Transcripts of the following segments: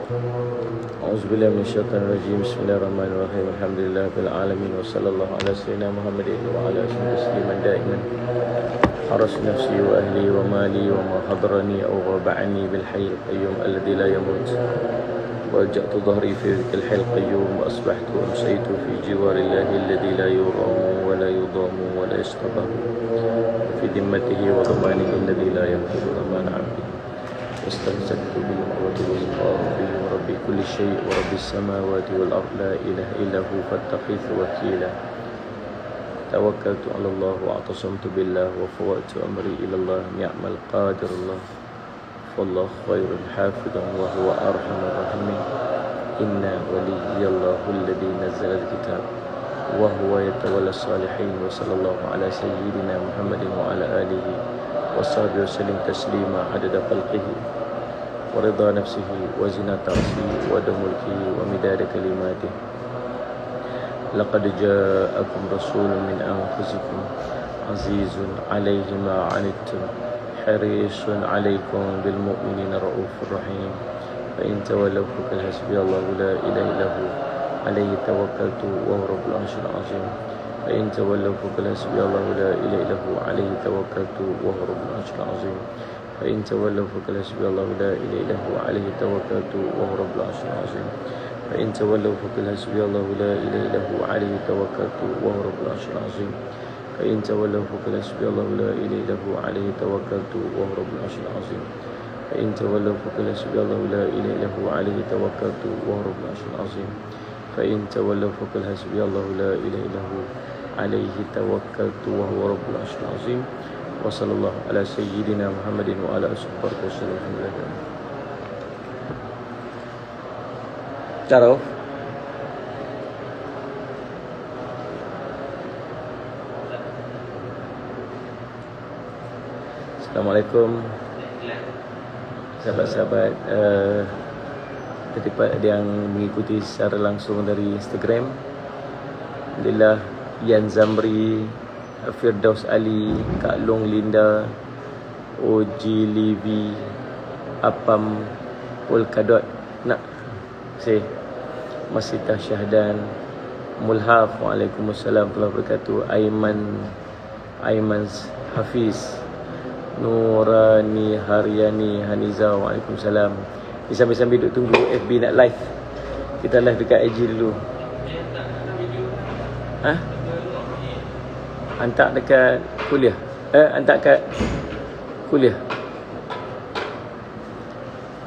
A'udzubillahi minasyaitonirrajim. Bismillahirrahmanirrahim. Alhamdulillahil alamin wa sallallahu ala sayyidina Muhammadin wa ala alihi tasliman daiman. Haras nafsi wa ahli wa mali wa ma hadrani aw ghabani bil hayyil qayyum alladhi la yamut. وجأت ظهري في ذكر الحي القيوم وأصبحت وأمسيت في جوار الله الذي لا يرام ولا يضام ولا يستضام في ذمته وضمانه الذي لا ينفذ ضمان عبده واستمسكت بالعروة الوثقى برب كل شيء ورب السماوات والأرض لا إله إلا هو فاتخذ وكيلا توكلت على الله واعتصمت بالله وفوضت أمري إلى الله نعم القادر الله والله خير حافظا وهو أرحم الراحمين إن ولي الله الذي نزل الكتاب وهو يتولى الصالحين وصلى الله على سيدنا محمد وعلى آله وصحبه وسلم تسليما عدد خلقه ورضا نفسه وزنة عرشه ودم ملكه ومداد كلماته لقد جاءكم رسول من أنفسكم عزيز عليه ما عنتم حريص عليكم بالمؤمنين رؤوف رحيم فإن تولوا فقل حسبي الله لا إله إلا هو عليه توكلت وهو رب العرش العظيم فإن تولوا فقل حسبي الله لا إله إلا هو عليه توكلت وهو رب العرش العظيم فإن تولوا فقل حسبي الله لا إله إلا هو عليه توكلت وهو رب العرش العظيم فإن تولوا فقل حسبي الله لا إله إلا هو عليه توكلت وهو رب العرش العظيم فإن تولوا فقل حسبي الله لا إله إلا هو عليه توكلت وهو رب العرش العظيم فإن تولوا فقل حسبي الله لا إله إلا هو عليه توكلت وهو رب العرش العظيم فإن تولوا فقل حسبي الله لا إله إلا هو عليه توكلت وهو رب العرش العظيم وصلى الله على سيدنا محمد وعلى آله وصحبه وسلم. Taruh. Assalamualaikum sahabat-sahabat yang mengikuti secara langsung dari Instagram. Alhamdulillah, Yan Zamri, Firdaus Ali, Kak Long Linda, Oji Livi, Apam Polkadot nak say Masita Syahdan, Mulhaf, Waalaikumsalam warahmatullahi wabarakatuh, Aiman Hafiz, Nurani Haryani Haniza, Waalaikumsalam. Sambil-sambil duduk tunggu FB nak live. Kita live dekat IG dulu. Hantar dekat kuliah. Hantar kat kuliah.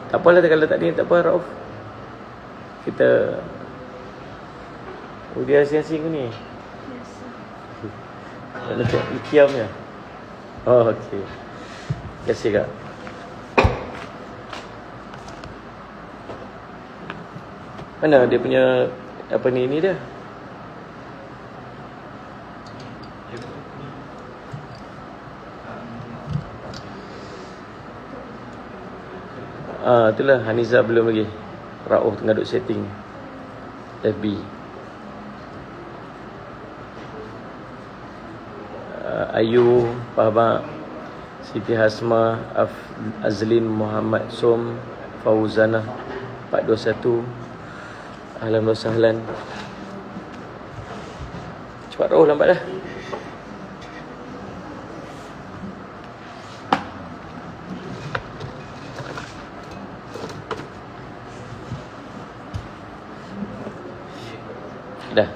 Tak apalah kalau tak ni, tak apa Rauf. Kita dia asing-asing ke ni? Biasa. Nak ikiamnya. Oh, okey. Terima kasih Kak. Mana dia punya apa ni dia? Itulah Haniza belum lagi. Rauf tengah duk setting FB. Ayu, Fahma, Siti Hasma, Azlin Muhammad Som, Fauzana 421. Ahlan wa sahlan. Cepat Rauf, lambat dah. Dah.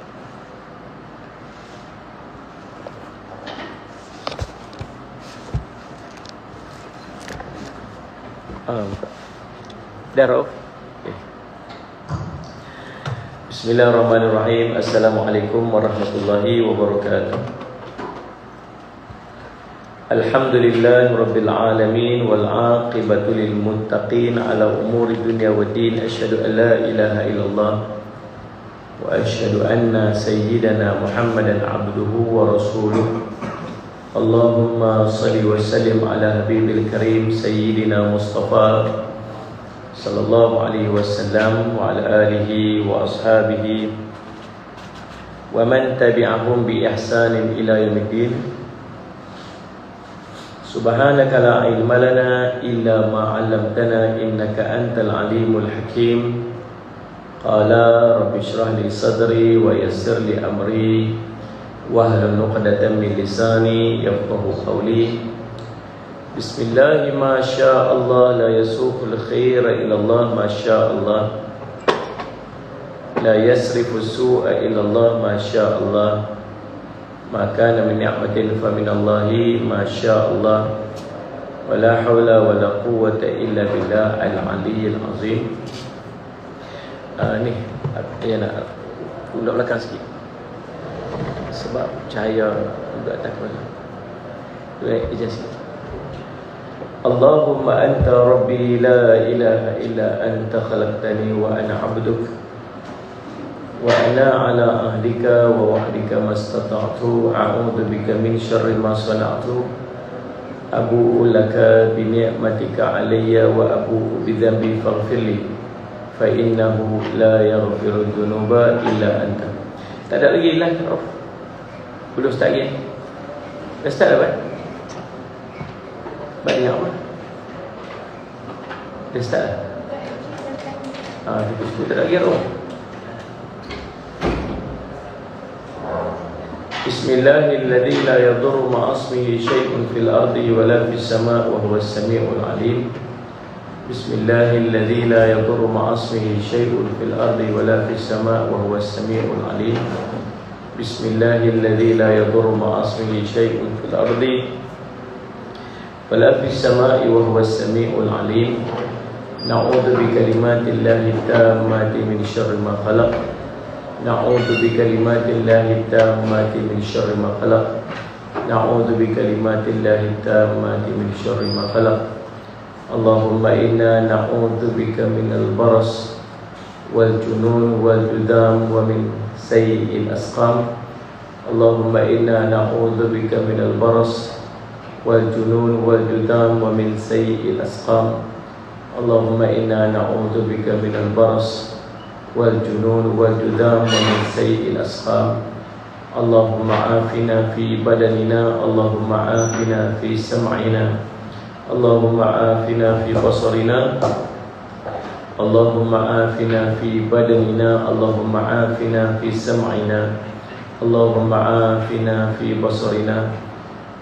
Dah Rauf. Okay. Bismillahirrahmanirrahim. Assalamualaikum warahmatullahi wabarakatuh. Alhamdulillahi rabbil alamin wal aqibatu lil muttaqin ala umuri dunya waddin. Asyhadu an la ilaha illallah wa asyhadu anna sayyidana Muhammadan abduhu wa rasuluh. Allahumma salli wa sallim ala habibil karim sayyidina Mustafa sallallahu alaihi wasallam wa ala alihi wa ashabihi wa man tabi'ahum bi ihsanin ila yaumiddin. Subhanaka la ilma lana illa ma 'allamtana innaka antal alimul hakim. Qala rabbi shrah li sadri wa yassir li amri wahlul 'uqdatam min lisani yafqahu qawli. Bismillah ma syaa Allah la yasuqul khaira illa Allah ma syaa Allah. La yasrifu su'a illa Allah ma syaa Allah. Ma kana min ni'matin fa min Allahi ma syaa Allah. Wa la hawla wa la quwwata illa billah al-'aliyyil 'azim. Ni saya nak ulur belakang sikit sebab cahaya juga tak kena. Ijazah sikit. Allahumma anta rabbi la ilaha illa anta khalaqtani wa ana 'abduk wa ana 'ala ahdika wa wahdika mastata'tu a'udzu bika min syarri ma sana'tu abu'u laka bi ni'matika 'alayya wa abu'u bi dhanbi faghfirli fa innahu la yaghfiru dhunuba illa anta. Tak ada lagi lah Prof. Belum start lagi. Dah start apa? Banyak apa? Dah start. Kita tak lagi Prof. Bismillahilladzi la yadurru ma'asmihi syai'un fil ardi wa la fis sama' wa huwas sami'ul 'alim. Bismillahilladzi la yadurru ma'asmihi syai'un fil ardi wa la fis sama' wa huwas sami'ul 'alim. Bismillahilladzi la yadurru ma'asmihi syai'un fil ardi wa la fis sama'i wa huwas sami'ul 'alim. Na'udzu bi kalimatillahi tammati min syarri ma khalaq. Na'udzu bi kalimatillahi tammati min syarri ma khalaq. Na'udzu bi kalimatillahi tammati min syarri ma khalaq. Allahumma inna na'udzu bika minal baras wal junun wal judam wa min sayyi'il asqam. Allahumma inna na'udzu bika minal baras wal junun wal judam wa min sayyi'il asqam. Allahumma inna na'udzu bika minal baras wal junun wal judam wa min sayyi'il asqam. Allahumma afina fi badanina, Allahumma afina fi sam'ina, Allahumma afina fi basarina, Allahumma afina fi badanina, Allahumma afina fi sam'ina, Allahumma afina fi basarina,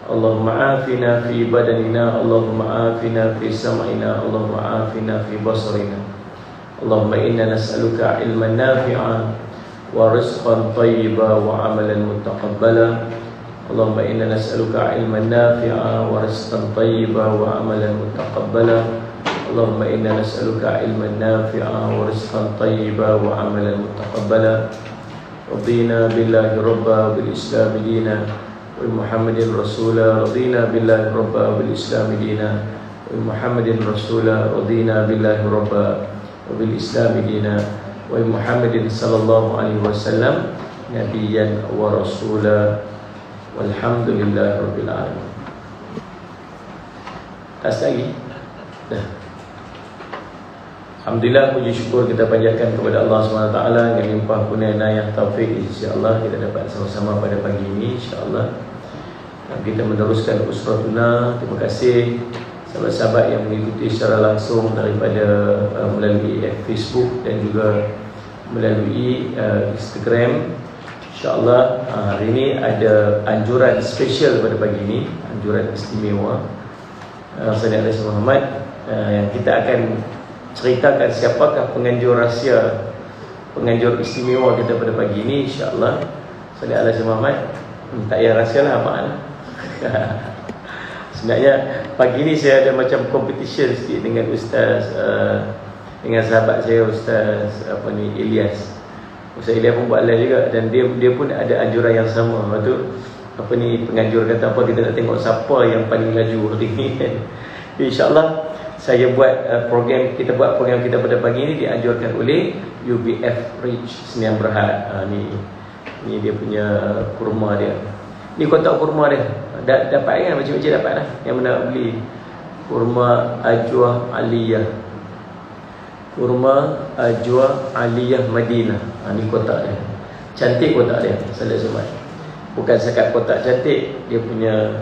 Allahumma afina fi badanina, Allahumma afina fi sam'ina, Allahumma afina fi basarina. Allahumma inna nas'aluka ilman nafi'an wa rizqan tayyiban wa amalan mutaqabbala. Allahumma inna nas'aluka ilman nafi'an wa rizqan tayyiban wa amalan mutaqabbala. Allahumma inna nas'aluka ilman nafi'an wa rizqan tayyiban wa amalan mutaqabbala. Radina billahi rabba bil islam dina wa Muhammadin rasula. Radina billahi rabba bil islam dina wa Muhammadin rasula. Radina billahi rabba bil islam dina wa Muhammadin sallallahu alaihi wasallam nabiyyan wa rasula. Walhamdulillahi rabbil alamin. Tas lagi. Dah. Alhamdulillah, puji syukur kita panjatkan kepada Allah SWT dengan limpah kurnia inayah taufik. InsyaAllah kita dapat sama-sama pada pagi ini, insyaAllah kita meneruskan usratuna. Terima kasih sahabat-sahabat yang mengikuti secara langsung daripada melalui Facebook dan juga melalui Instagram. InsyaAllah hari ini ada anjuran spesial pada pagi ini, anjuran istimewa. Saudara Rasul Muhammad, yang kita akan ceritakan siapakah penganjur rahsia, penganjur istimewa kita pada pagi ini, insyaAllah. Saudara Rasul Muhammad, tak payah rahsia lah apa lah. Sebenarnya pagi ni saya ada macam competition sikit dengan Ustaz, dengan sahabat saya Ustaz Ilyas. Ustaz Ilyas pun buat live juga, dan dia pun ada anjuran yang sama. Lepas tu penganjur kata apa, kita nak tengok siapa yang paling laju hari ni kan. InsyaAllah saya buat program kita pada pagi ni dianjurkan oleh UBF Rich Sdn Bhd. Ni dia punya kurma dia. Ni kotak kurma dia. Dapat kan, macam-macam dapat lah. Yang mana nak beli kurma Ajwa Aliyah, kurma Ajwa Aliyah Madinah. Ni kotak dia. Cantik kotak dia. Salah Zumat. Bukan sekat kotak cantik, dia punya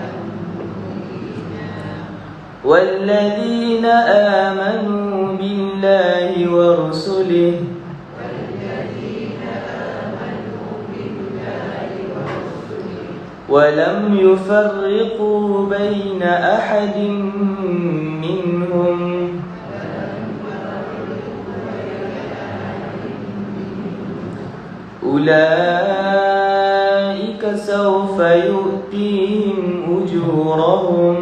والذين آمنوا بالله ورسله ولم يفرقوا بين أحد منهم أولئك سوف يؤتيهم أجورهم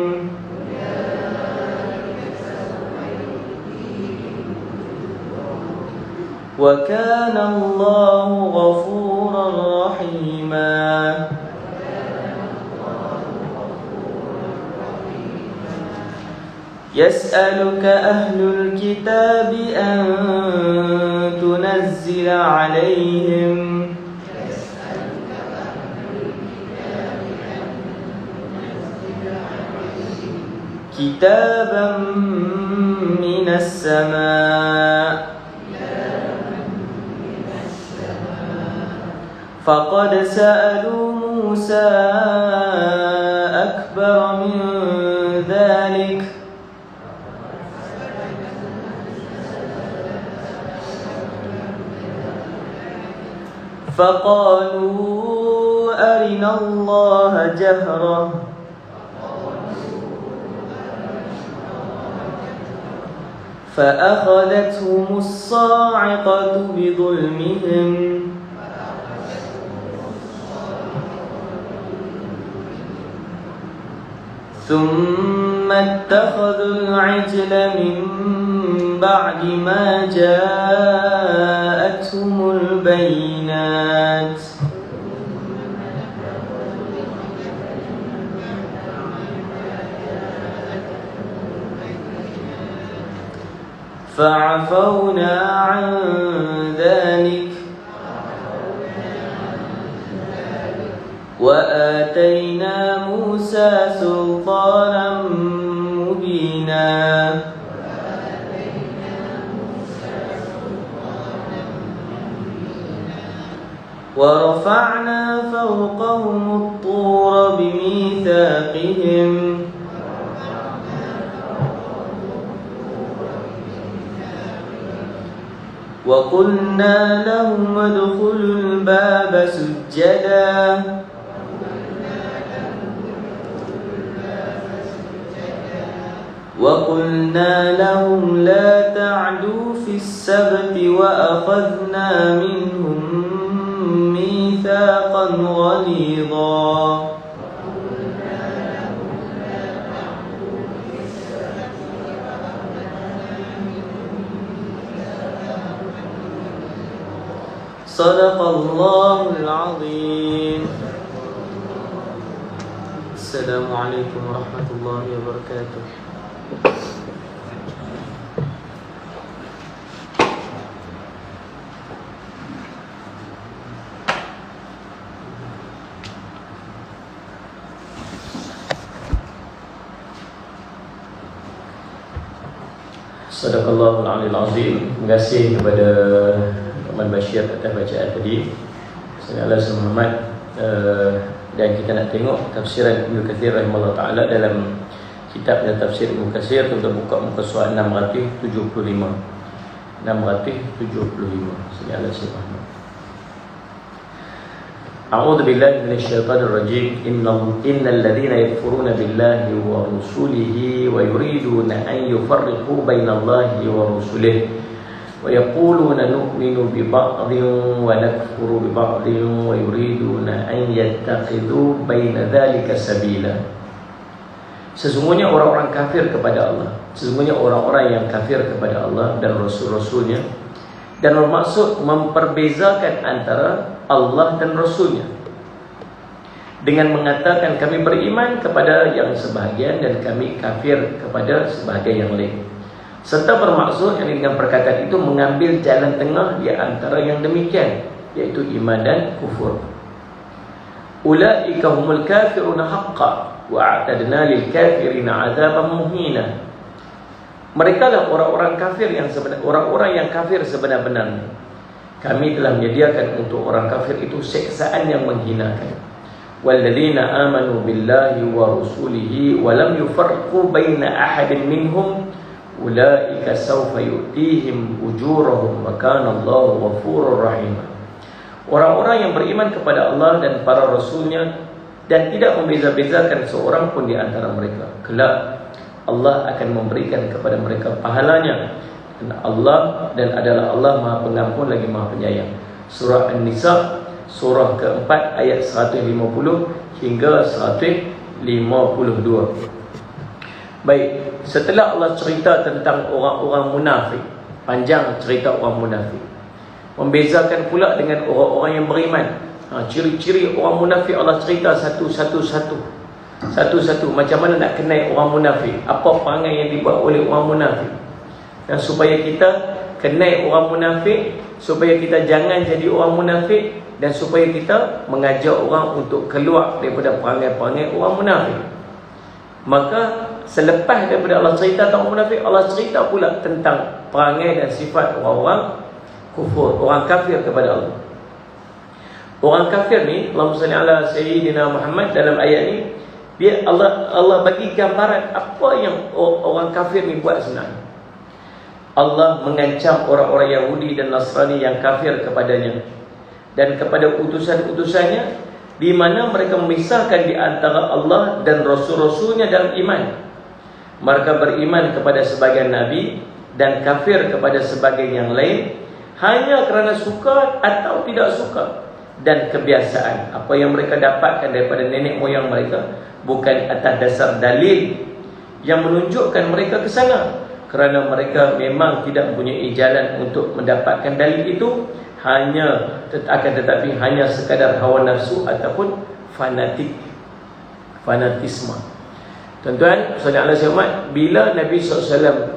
وكان الله غفورا رحيما يسألك أهل الكتاب أن تنزل عليهم كتابا من السماء فقد سألوا موسى أكبر من ذلك فقالوا أرنا الله جهرة فأخذتهم الصاعقة بظلمهم ثم اتخذوا العجل من بعد ما جاءتهم البينات فعفونا عن ذلك وآتينا موسى سلطانا مبينا ورفعنا فوقهم الطور بميثاقهم وقلنا لهم ادخلوا الباب سجدا وقلنا لهم لا تعدوا في السبت وأخذنا منهم ميثاقا غليظا صدق الله العظيم. السلام عليكم ورحمة الله وبركاته. Sadaqallahul Aliyul Azim. Terima kasih kepada Tuan Bashir atas bacaan tadi. Sallallahu alaihi Muhammad. Dan kita nak tengok tafsiran Ibnu Katsir rahimahullah taala dalam kitabnya tafsir Ibnu Katsir. Kita buka muka surat 675. 675. Sallallahu alaihi Muhammad. A'udzu billahi minasyaitonir rajim. Innal ladzina yakfuruna billahi wa rusulihi wa yuriduna an yufarriqu bainallahi wa rusulihi wa yaquluna nu'minu bi ba'dhin wa nakfuru bi ba'dhin wa yuriduna an yattakhidhu baina dzalika sabila. Sesungguhnya orang-orang kafir kepada Allah, sesungguhnya orang-orang yang kafir kepada Allah dan rasul-rasulnya, dan bermaksud memperbezakan antara Allah dan Rasulnya dengan mengatakan kami beriman kepada yang sebahagian dan kami kafir kepada sebahagian yang lain, serta bermaksud yang dengan perkataan itu mengambil jalan tengah di antara yang demikian, yaitu iman dan kufur. Ulaika humul kafiruna haqqan wa a'tadna lil kafirina 'adzaban muhina. Mereka lah orang-orang kafir yang sebenar, orang-orang yang kafir sebenar-benarnya. Kami telah menyediakan untuk orang kafir itu siksaan yang menghinakan. walladzina amanu billahi wa rusulihi wa lam yufarriqu baina ahadin minhum ulaika sawfa yu'tihim ujurahum wa kana Allahu ghafurur rahim. Orang-orang yang beriman kepada Allah dan para rasulnya dan tidak membeza-bezakan seorang pun di antara mereka, kelak Allah akan memberikan kepada mereka pahalanya. Dan adalah Allah Maha Pengampun lagi Maha Penyayang. Surah An-Nisa surah keempat ayat 150 hingga 152. Baik, setelah Allah cerita tentang orang-orang munafik, panjang cerita orang munafik, membezakan pula dengan orang-orang yang beriman. Ciri-ciri orang munafik Allah cerita satu-satu. Macam mana nak kenal orang munafik, apa perangai yang dibuat oleh orang munafik, dan supaya kita kenal orang munafik, supaya kita jangan jadi orang munafik, dan supaya kita mengajak orang untuk keluar daripada perangai-perangai orang munafik. Maka selepas daripada Allah cerita tentang orang munafik, Allah cerita pula tentang perangai dan sifat orang-orang kufur, orang kafir kepada Allah. Orang kafir ni, Allahumma salli ala Sayyidina Muhammad, dalam ayat ni dia Allah bagi gambaran apa yang orang kafir ni buat sebenarnya. Allah mengancam orang-orang Yahudi dan Nasrani yang kafir kepadanya dan kepada utusan-utusannya, di mana mereka memisahkan di antara Allah dan Rasul-Rasulnya dalam iman. Mereka beriman kepada sebagian Nabi dan kafir kepada sebagian yang lain, hanya kerana suka atau tidak suka dan kebiasaan apa yang mereka dapatkan daripada nenek moyang mereka, bukan atas dasar dalil yang menunjukkan mereka ke sana, kerana mereka memang tidak mempunyai jalan untuk mendapatkan dalil itu, tetapi hanya sekadar hawa nafsu ataupun fanatisme. Tuan-tuan, saudara sekalian, bila Nabi SAW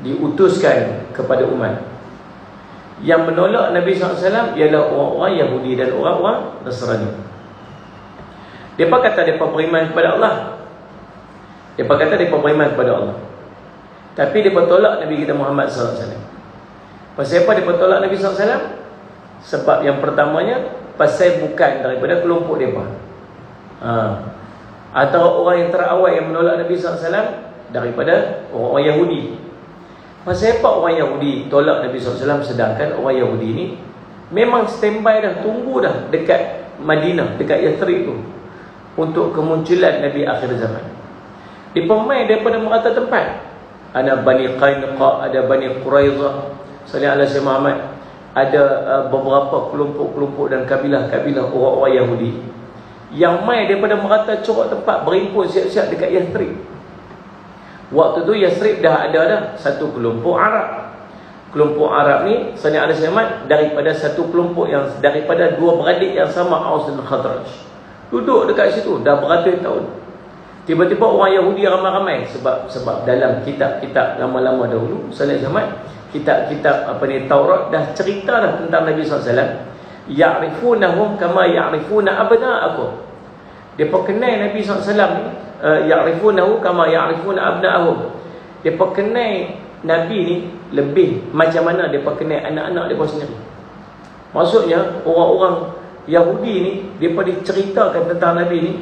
diutuskan kepada umat, yang menolak Nabi SAW ialah orang-orang Yahudi dan orang-orang Nasrani. Mereka kata mereka beriman kepada Allah, tapi mereka tolak Nabi kita Muhammad SAW. Pasal apa mereka tolak Nabi SAW? Sebab yang pertamanya, pasal bukan daripada kelompok mereka. Atau orang yang terawal yang menolak Nabi SAW daripada orang-orang Yahudi. Pasal apa orang Yahudi tolak Nabi SAW, sedangkan orang Yahudi ni memang standby dah, tunggu dah dekat Madinah, dekat Yathrib tu, untuk kemunculan Nabi akhir zaman. Dia pemain daripada merata tempat. Ada Bani Qainuqa, ada Bani Quraidah, sallallahu alaihi Muhammad, ada beberapa kelompok-kelompok dan kabilah-kabilah orang-orang Yahudi yang main daripada merata corak tempat, berimpun siap-siap dekat Yathrib. Waktu tu Yathrib dah ada satu kelompok Arab. Kelompok Arab ni, sallallahu alaihi Muhammad, daripada satu kelompok yang daripada dua beradik yang sama, Aus dan Khazraj, duduk dekat situ dah beratus tahun. Tiba-tiba orang Yahudi ramai-ramai, sebab dalam kitab-kitab lama-lama dahulu, sallallahu alaihi Muhammad, kitab-kitab Taurat dah cerita dah tentang Nabi SAW. Ya'rifunahum kama ya'rifuna abna'akum. Dia kenal Nabi SAW ni, ya'rifunahu kama ya'rifuna abna'ahum. Dia kenal Nabi ni lebih macam mana dia kenal anak-anak dia sendiri. Maksudnya orang-orang Yahudi ni, dia diceritakan tentang Nabi ni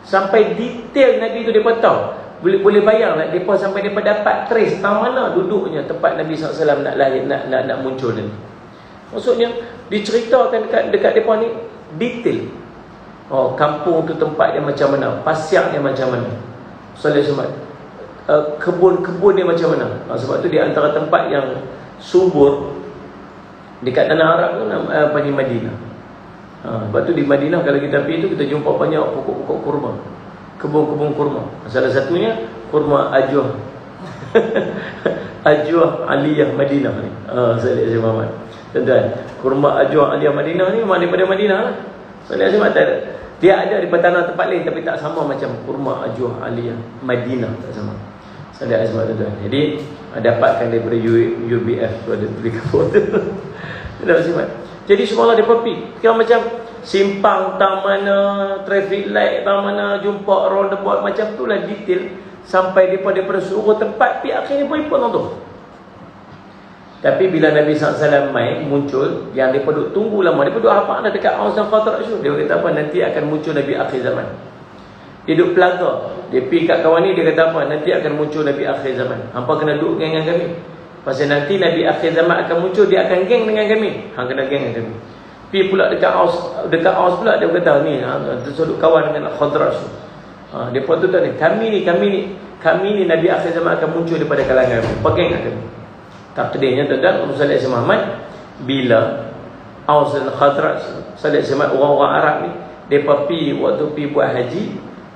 sampai detail Nabi tu dia tahu. Boleh bayang lah, mereka sampai mereka dapat trace tang mana duduknya tempat Nabi SAW nak lahir, nak muncul ni. Maksudnya diceritakan dekat mereka ni detail. Kampung tu tempat dia macam mana, pasiak dia macam mana, kebun-kebun dia macam mana. Sebab tu di antara tempat yang subur dekat tanah Arab tu di Madinah. Sebab tu di Madinah kalau kita pergi tu, kita jumpa banyak pokok-pokok kurma, kebun-kebun kurma. Salah satunya kurma Ajwah Ajwah Aliyah Madinah ni. Saya Muhammad. Tuan-tuan, kurma Ajwah Aliyah Madinah ni memang daripada Madinah lah. Saya dia ada di tanah tempat lain, tapi tak sama macam kurma Ajwah Aliyah Madinah, tak sama. Saya tuan-tuan. Jadi dapatkan daripada UBF tu, ada tulis foto. Jadi semualah dia pergi. Kira macam simpang tang mana, traffic light tang mana, jumpa roundabout, macam tu lah detail. Sampai daripada suruh tempat, pihak akhirnya pun tu. Tapi bila Nabi SAW main, muncul, yang mereka duduk tunggu lama, mereka duduk apa dah dekat Aus dan Khazraj tu. Dia kata apa, nanti akan muncul Nabi akhir zaman. Dia duduk pelaga, dia pergi kat kawan ni, dia kata apa, nanti akan muncul Nabi akhir zaman. Hampa kena duduk dengan kami. Pasal nanti Nabi akhir zaman akan muncul, dia akan geng dengan kami. Hang kena geng dengan kami. Pergi pula dekat Aus pula, dia kata ni, duduk kawan dengan Khazraj tu. Dia pun tu ni, kami ni Nabi akhir zaman akan muncul daripada kalangan kami. Pegang dengan kami. Takdirnya tuan-tuan, Rasulullah SAW bila Aus dan Khazraj SAW, orang-orang Arab ni, mereka pergi waktu pergi buat haji,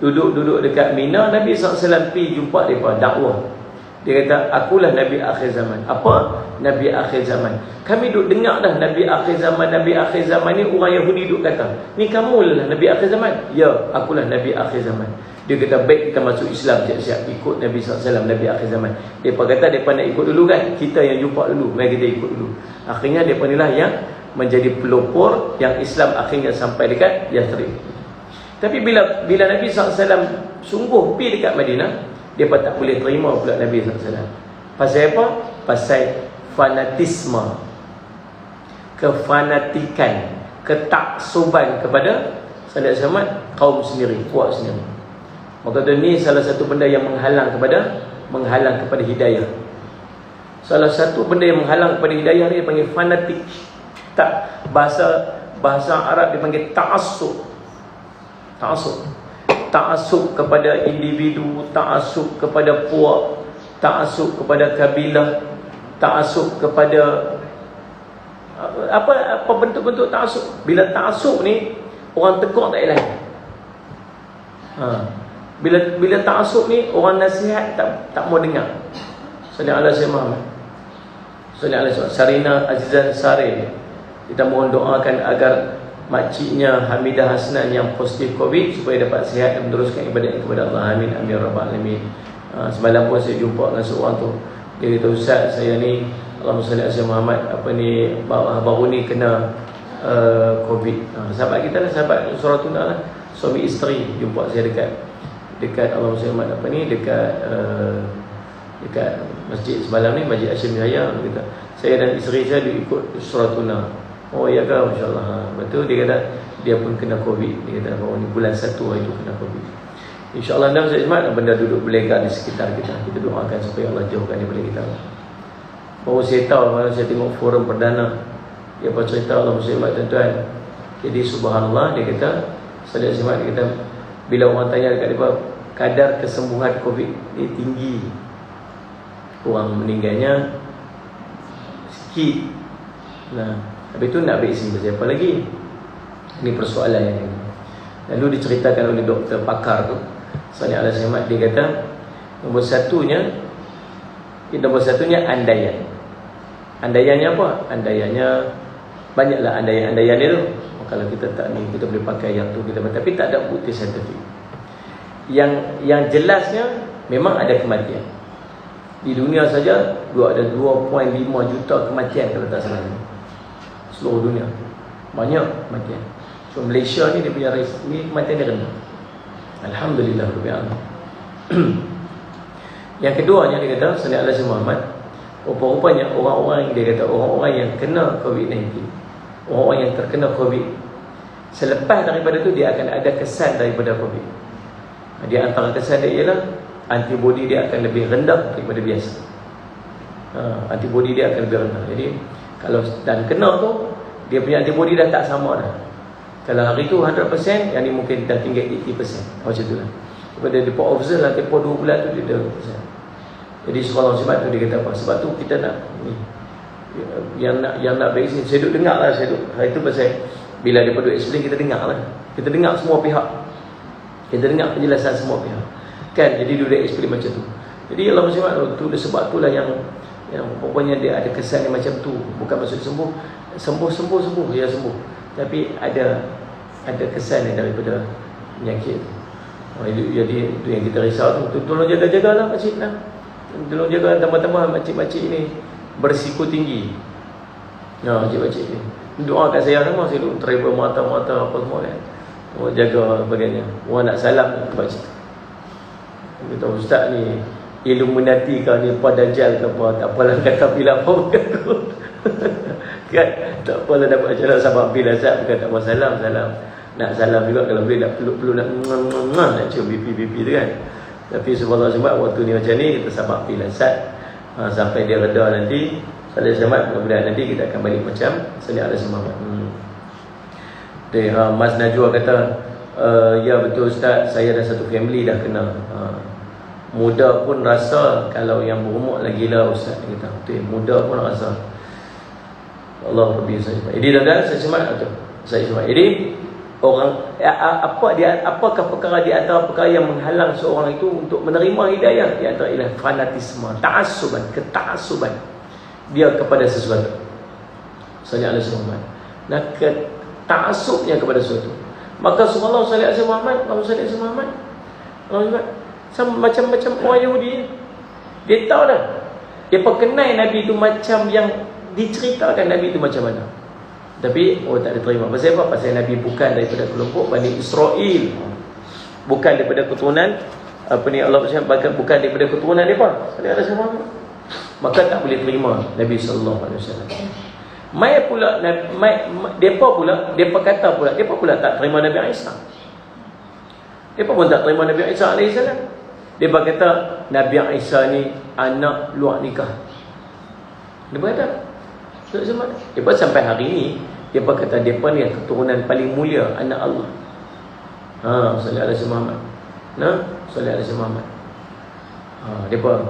duduk dekat Mina, Nabi SAW pergi jumpa mereka dakwah. Dia kata, akulah Nabi akhir zaman. Apa? Nabi akhir zaman. Kami duduk dengar dah Nabi akhir zaman. Nabi akhir zaman ni orang Yahudi duduk kata, ni kamu lah Nabi akhir zaman? Ya, akulah Nabi akhir zaman. Dia kata, baik, kita masuk Islam siap-siap, ikut Nabi SAW, Nabi akhir zaman. Mereka kata, mereka nak ikut dulu kan, kita yang jumpa dulu, mari kita ikut dulu. Akhirnya mereka inilah yang menjadi pelopor yang Islam akhirnya sampai dekat Yathrib. Tapi bila Nabi SAW sungguh pergi dekat Madinah, mereka tak boleh terima pula Nabi SAW. Pasal apa? Pasal fanatisme, kefanatikan, ketaksuban kepada sahabat-sahabat kaum sendiri, puak sendiri. Maka ini salah satu benda yang menghalang kepada hidayah. Salah satu benda yang menghalang kepada hidayah ni dipanggil fanatik. Tak, bahasa Arab dipanggil ta'assub. Ta'assub kepada individu, ta'assub kepada puak, ta'assub kepada kabilah, ta'assub kepada apa bentuk-bentuk ta'assub. Bila ta'assub ni orang tekuk tak elak. Bila ta'assub ni orang nasihat tak mau dengar. Sallallahu alaihi wasallam. Sallallahu alaihi wasallam. Sarina Azizah Sari, kita mohon doakan agar makciknya Hamidah Hasnan yang positif Covid supaya dapat sihat dan meneruskan ibadat kepada Allah. Amin amin rabbal alamin. Semalam pun saya jumpa dengan seorang tu. Dia kata, Ustaz, saya ni Allahumma salli ala Muhammad, baru ni kena Covid. Sahabat kita lah, sahabat Suratuna lah, suami isteri jumpa saya dekat Allahumma salli ala Muhammad, dekat masjid semalam ni, Masjid Hashim Jaya. Dia kata, saya dan isteri saya ikut Suratuna. Oh ya ke, masya-Allah. Betul, dia kata dia pun kena Covid. Dia kata baru ni bulan 1 hari tu kena Covid. InsyaAllah dalam Zaimat benda duduk berlegar di sekitar kita. Kita doakan supaya Allah jauhkan daripada kita. Baru saya tahu, kalau saya tengok forum perdana, dia pun cerita Allah Zaimat tuan-tuan. Jadi subhanallah, dia kata, Salat Zaimat, dia kata, bila orang tanya dekat dia, kadar kesembuhan Covid ni tinggi, orang meninggalnya sikit. Nah, habis tu nak ambil isi apa lagi? Ini persoalan yang ini. Lalu diceritakan oleh doktor pakar tu, Salih Al-Zaimat, dia kata nombor satunya andaian. Andaiannya apa? Andaiannya banyaklah andaian dia tu. Kalau kita tak ni, kita boleh pakai yang tu kita, tapi tak ada bukti saintifik. Yang jelasnya memang ada kematian. Di dunia saja ada 2.5 juta kematian kalau tak salah. Seluruh dunia banyak kematian. So Malaysia ni dia punya ni kematian dia rendah. Alhamdulillah rabbil alamin. Yang keduanya dia kata Sallallahu Alaihi Muhammad, rupa-rupanya orang-orang yang kena COVID-19, orang-orang yang terkena COVID, selepas daripada tu dia akan ada kesan daripada COVID. Dia antara kesan dia ialah antibody dia akan lebih rendah daripada biasa. Antibody dia akan lebih rendah. Jadi kalau dan kena tu, dia punya antibody dah tak sama dah. Kalau hari tu 100%, yang ni mungkin dah tinggal 80%. Macam tu lah. Daripada dia observe lah, tempoh 2 bulan tu dia dah 100%. Jadi sebab tu dia kata apa? Sebab tu kita nak ni, yang nak vaksin. Saya duduk dengar lah, hari tu pasal bila dia duduk explain, kita dengar lah. Kita dengar semua pihak. Kita dengar penjelasan semua pihak. Kan, jadi dia duduk explain macam tu. Jadi Allah SWT tu sebab tu lah yang pokoknya dia ada kesan yang macam tu. Bukan maksud sembuh, ya sembuh. Tapi ada kesan yang daripada penyakit tu. Jadi itu yang kita risau tu. Tolong jaga-jagalah makcik lah. Tolong jaga tambah-tambah makcik-makcik ni berisiko tinggi. Makcik-makcik ni doa kat saya semua, saya duduk travel mata-mata apa semua kan. Jaga sebagainya. Orang nak salam makcik. Kita Ustaz ni Illuminati kau ni, apa Dajjal ke apa, tak apalah kata bila apa bukan aku. Kan, tak apalah dapat jalan sahabat bila Zat, bukan tak apa, salam. Nak salam juga kalau boleh, nak peluk-peluk, nak cium pipi tu kan. Tapi subhanallah sebab waktu ni macam ni, kita sahabat bila Zat, sampai dia reda nanti, salih selamat, mudah-mudahan nanti kita akan balik macam salih ala Muhammad. Mas Najwa kata, ya betul Ustaz, saya dah satu family dah kena. Muda pun rasa, kalau yang berumur lagi lah Ustaz, dia kata betul, muda pun rasa. Allah Rabbi saya. Jadi tuan-tuan, saya semak. Jadi orang apakah perkara di antara perkara yang menghalang seorang itu untuk menerima hidayah? Di antara ialah fanatisme, keta'assuban dia kepada sesuatu. Sallallahu alaihi wasallam. Nah, keta'assubnya kepada sesuatu. Maka subhanallah sallallahu alaihi Muhammad, sama macam-macam orang Yahudi. Dia tahu dah. Dia perkenal Nabi itu macam yang diceritakan Nabi itu macam mana. Tapi tak diterima. Pasal apa? Pasal Nabi bukan daripada kelompok Bani Israel, bukan daripada keturunan Allah bersyarakat, bukan daripada keturunan mereka. Sallallahu alaihi wasallam. Maka tak boleh terima Nabi sallallahu alaihi wasallam. Depa kata pula tak terima Nabi Isa. Depa pun tak terima Nabi Isa alaihi salam. Depa kata Nabi Isa ni anak luar nikah. Depa kata depa sampai hari ni depa kata depa ni keturunan paling mulia, anak Allah. Sallallahu alaihi Muhammad. Sallallahu alaihi Muhammad. Depa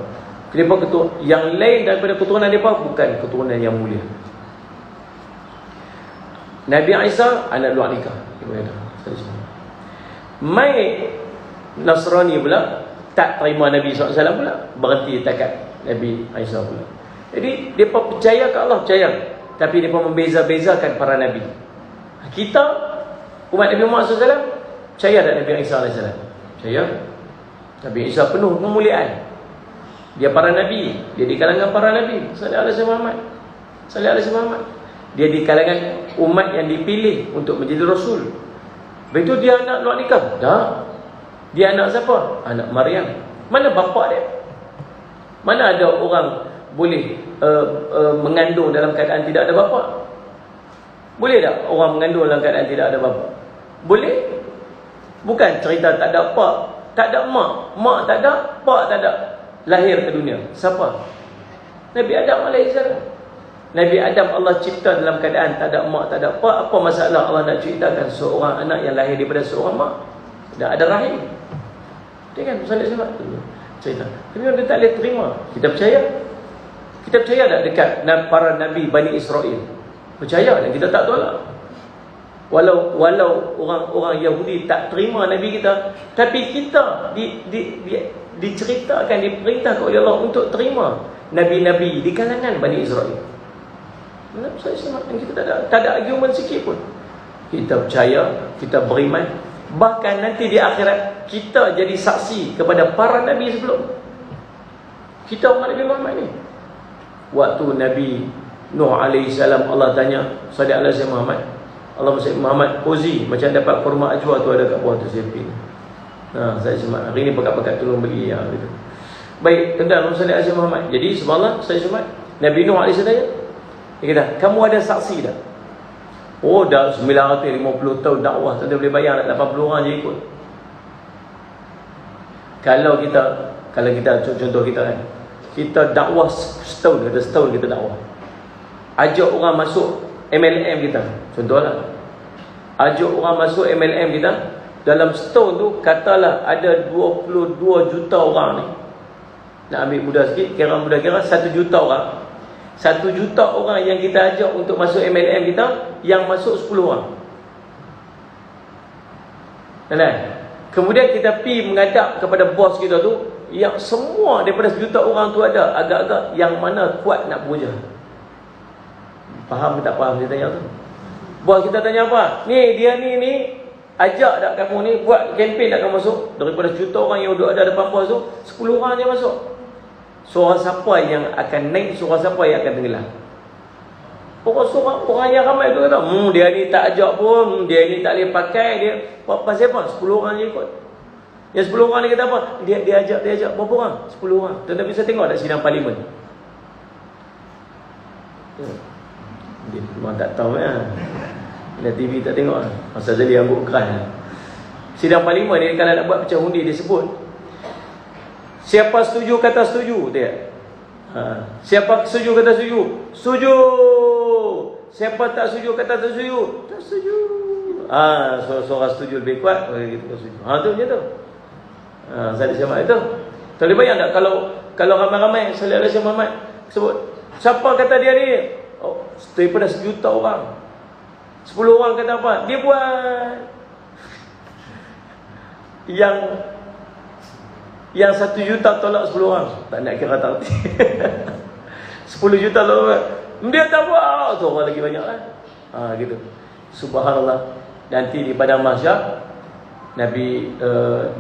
yang lain daripada keturunan depa bukan keturunan yang mulia. Nabi Isa anak luar nikah. Depa kata mai Nasrani pula tak terima Nabi SAW pula, berhenti takat Nabi Isa pula. Jadi mereka percaya ke Allah, percaya, tapi mereka membeza-bezakan para Nabi. Kita umat Nabi Muhammad SAW percaya tak Nabi Isa AS? Percaya. Nabi Isa penuh kemuliaan. Dia para Nabi, dia di kalangan para Nabi. Sallallahu alaihi Muhammad. Dia di kalangan umat yang dipilih untuk menjadi Rasul. Begitu dia anak luar nikah? Tak. Dia anak siapa? Anak Maryam. Mana bapa dia? Mana ada orang boleh mengandung dalam keadaan tidak ada bapa? Boleh tak orang mengandung dalam keadaan tidak ada bapa? Boleh. Bukan cerita tak ada pak, tak ada mak, mak tak ada, pak tak ada, lahir ke dunia. Siapa? Nabi Adam alaihissalam. Nabi Adam Allah cipta dalam keadaan tak ada mak, tak ada pak. Apa masalah Allah nak ciptakan seorang anak yang lahir daripada seorang mak? Dah ada rahim. Dia kan sebab cerita. Tapi dia tak boleh terima. Kita percaya. Kita percaya tak dekat para Nabi Bani Israel? Percaya dan kita tak tolak. Walau orang-orang Yahudi tak terima Nabi kita, tapi kita diceritakan, diperintahkan oleh Allah untuk terima Nabi-Nabi di kalangan Bani Israel. Kita tak ada argument sikit pun. Kita percaya, kita beriman. Bahkan nanti di akhirat kita jadi saksi kepada para Nabi sebelum. Kita umat Nabi Muhammad ni. Waktu Nabi Nuh alaihi salam Allah tanya, sallallahu alaihi Muhammad, Allah masih Muhammad Ozi macam dapat kurma ajwa tu ada kat bawah tu sepin. Saya semak hari ni pekat-pekat tolong beli gitu. Baik, tuan-tuan sallallahu alaihi Muhammad. Jadi subhanallah saya semak Nabi Nuh alaihi salam dia kata, kamu ada saksi tak? Oh, dah 950 tahun dakwah, tak boleh bayar nak 80 orang je ikut. Kalau kita contoh kita kan, kita dakwah setahun kita dakwah. Ajak orang masuk MLM kita, contohlah. Ajak orang masuk MLM kita, dalam setahun tu katalah ada 22 juta orang ni. Nak ambil mudah sikit, kira 1 juta orang. 1 juta orang yang kita ajak untuk masuk MLM kita, yang masuk 10 orang. Kemudian kita pergi menghadap kepada bos kita tu, yang semua daripada 1 juta orang tu ada, agak-agak yang mana kuat nak beruja. Faham ke tak faham dia tanya tu? Bos kita tanya apa? Ni dia ni ajak tak kamu ni buat kempen tak kamu masuk? Daripada 1 juta orang yang duduk ada depan bos tu, 10 orang je masuk. Suara siapa yang akan naik, suara siapa yang akan tenggelam? Orang yang ramai tu kata, dia ni tak ajak pun, dia ni tak boleh pakai, dia pasal apa? 10 orang je ikut. Yang 10 orang ni kata apa? Dia ajak berapa orang? 10 orang. Tuan Nabi saya tengok tak sidang parlimen. Dia memang tak tahu ya. Dia TV tak tengok lah. Masa jadi rambut keras. Sidang parlimen ni kalau nak buat pecah undi dia sebut, siapa setuju kata setuju dia. Siapa setuju kata setuju. Setuju. Siapa tak setuju kata tak setuju. Tak setuju. Suara setuju lebih kuat. Kita setuju. Tu macam tu. Saya sama itu. Boleh bayang tak kalau ramai-ramai salih alaihi Muhammad sebut, siapa kata dia ni? Daripada 1 juta orang. 10 orang kata apa? Dia buat. Yang 1 juta tolak 10 orang. Tak nak kira tak reti. 10 juta tolak. Dia tak buat. Tu orang lagi banyak kan. Gitu. Subhanallah. Nanti di padang mahsyar Nabi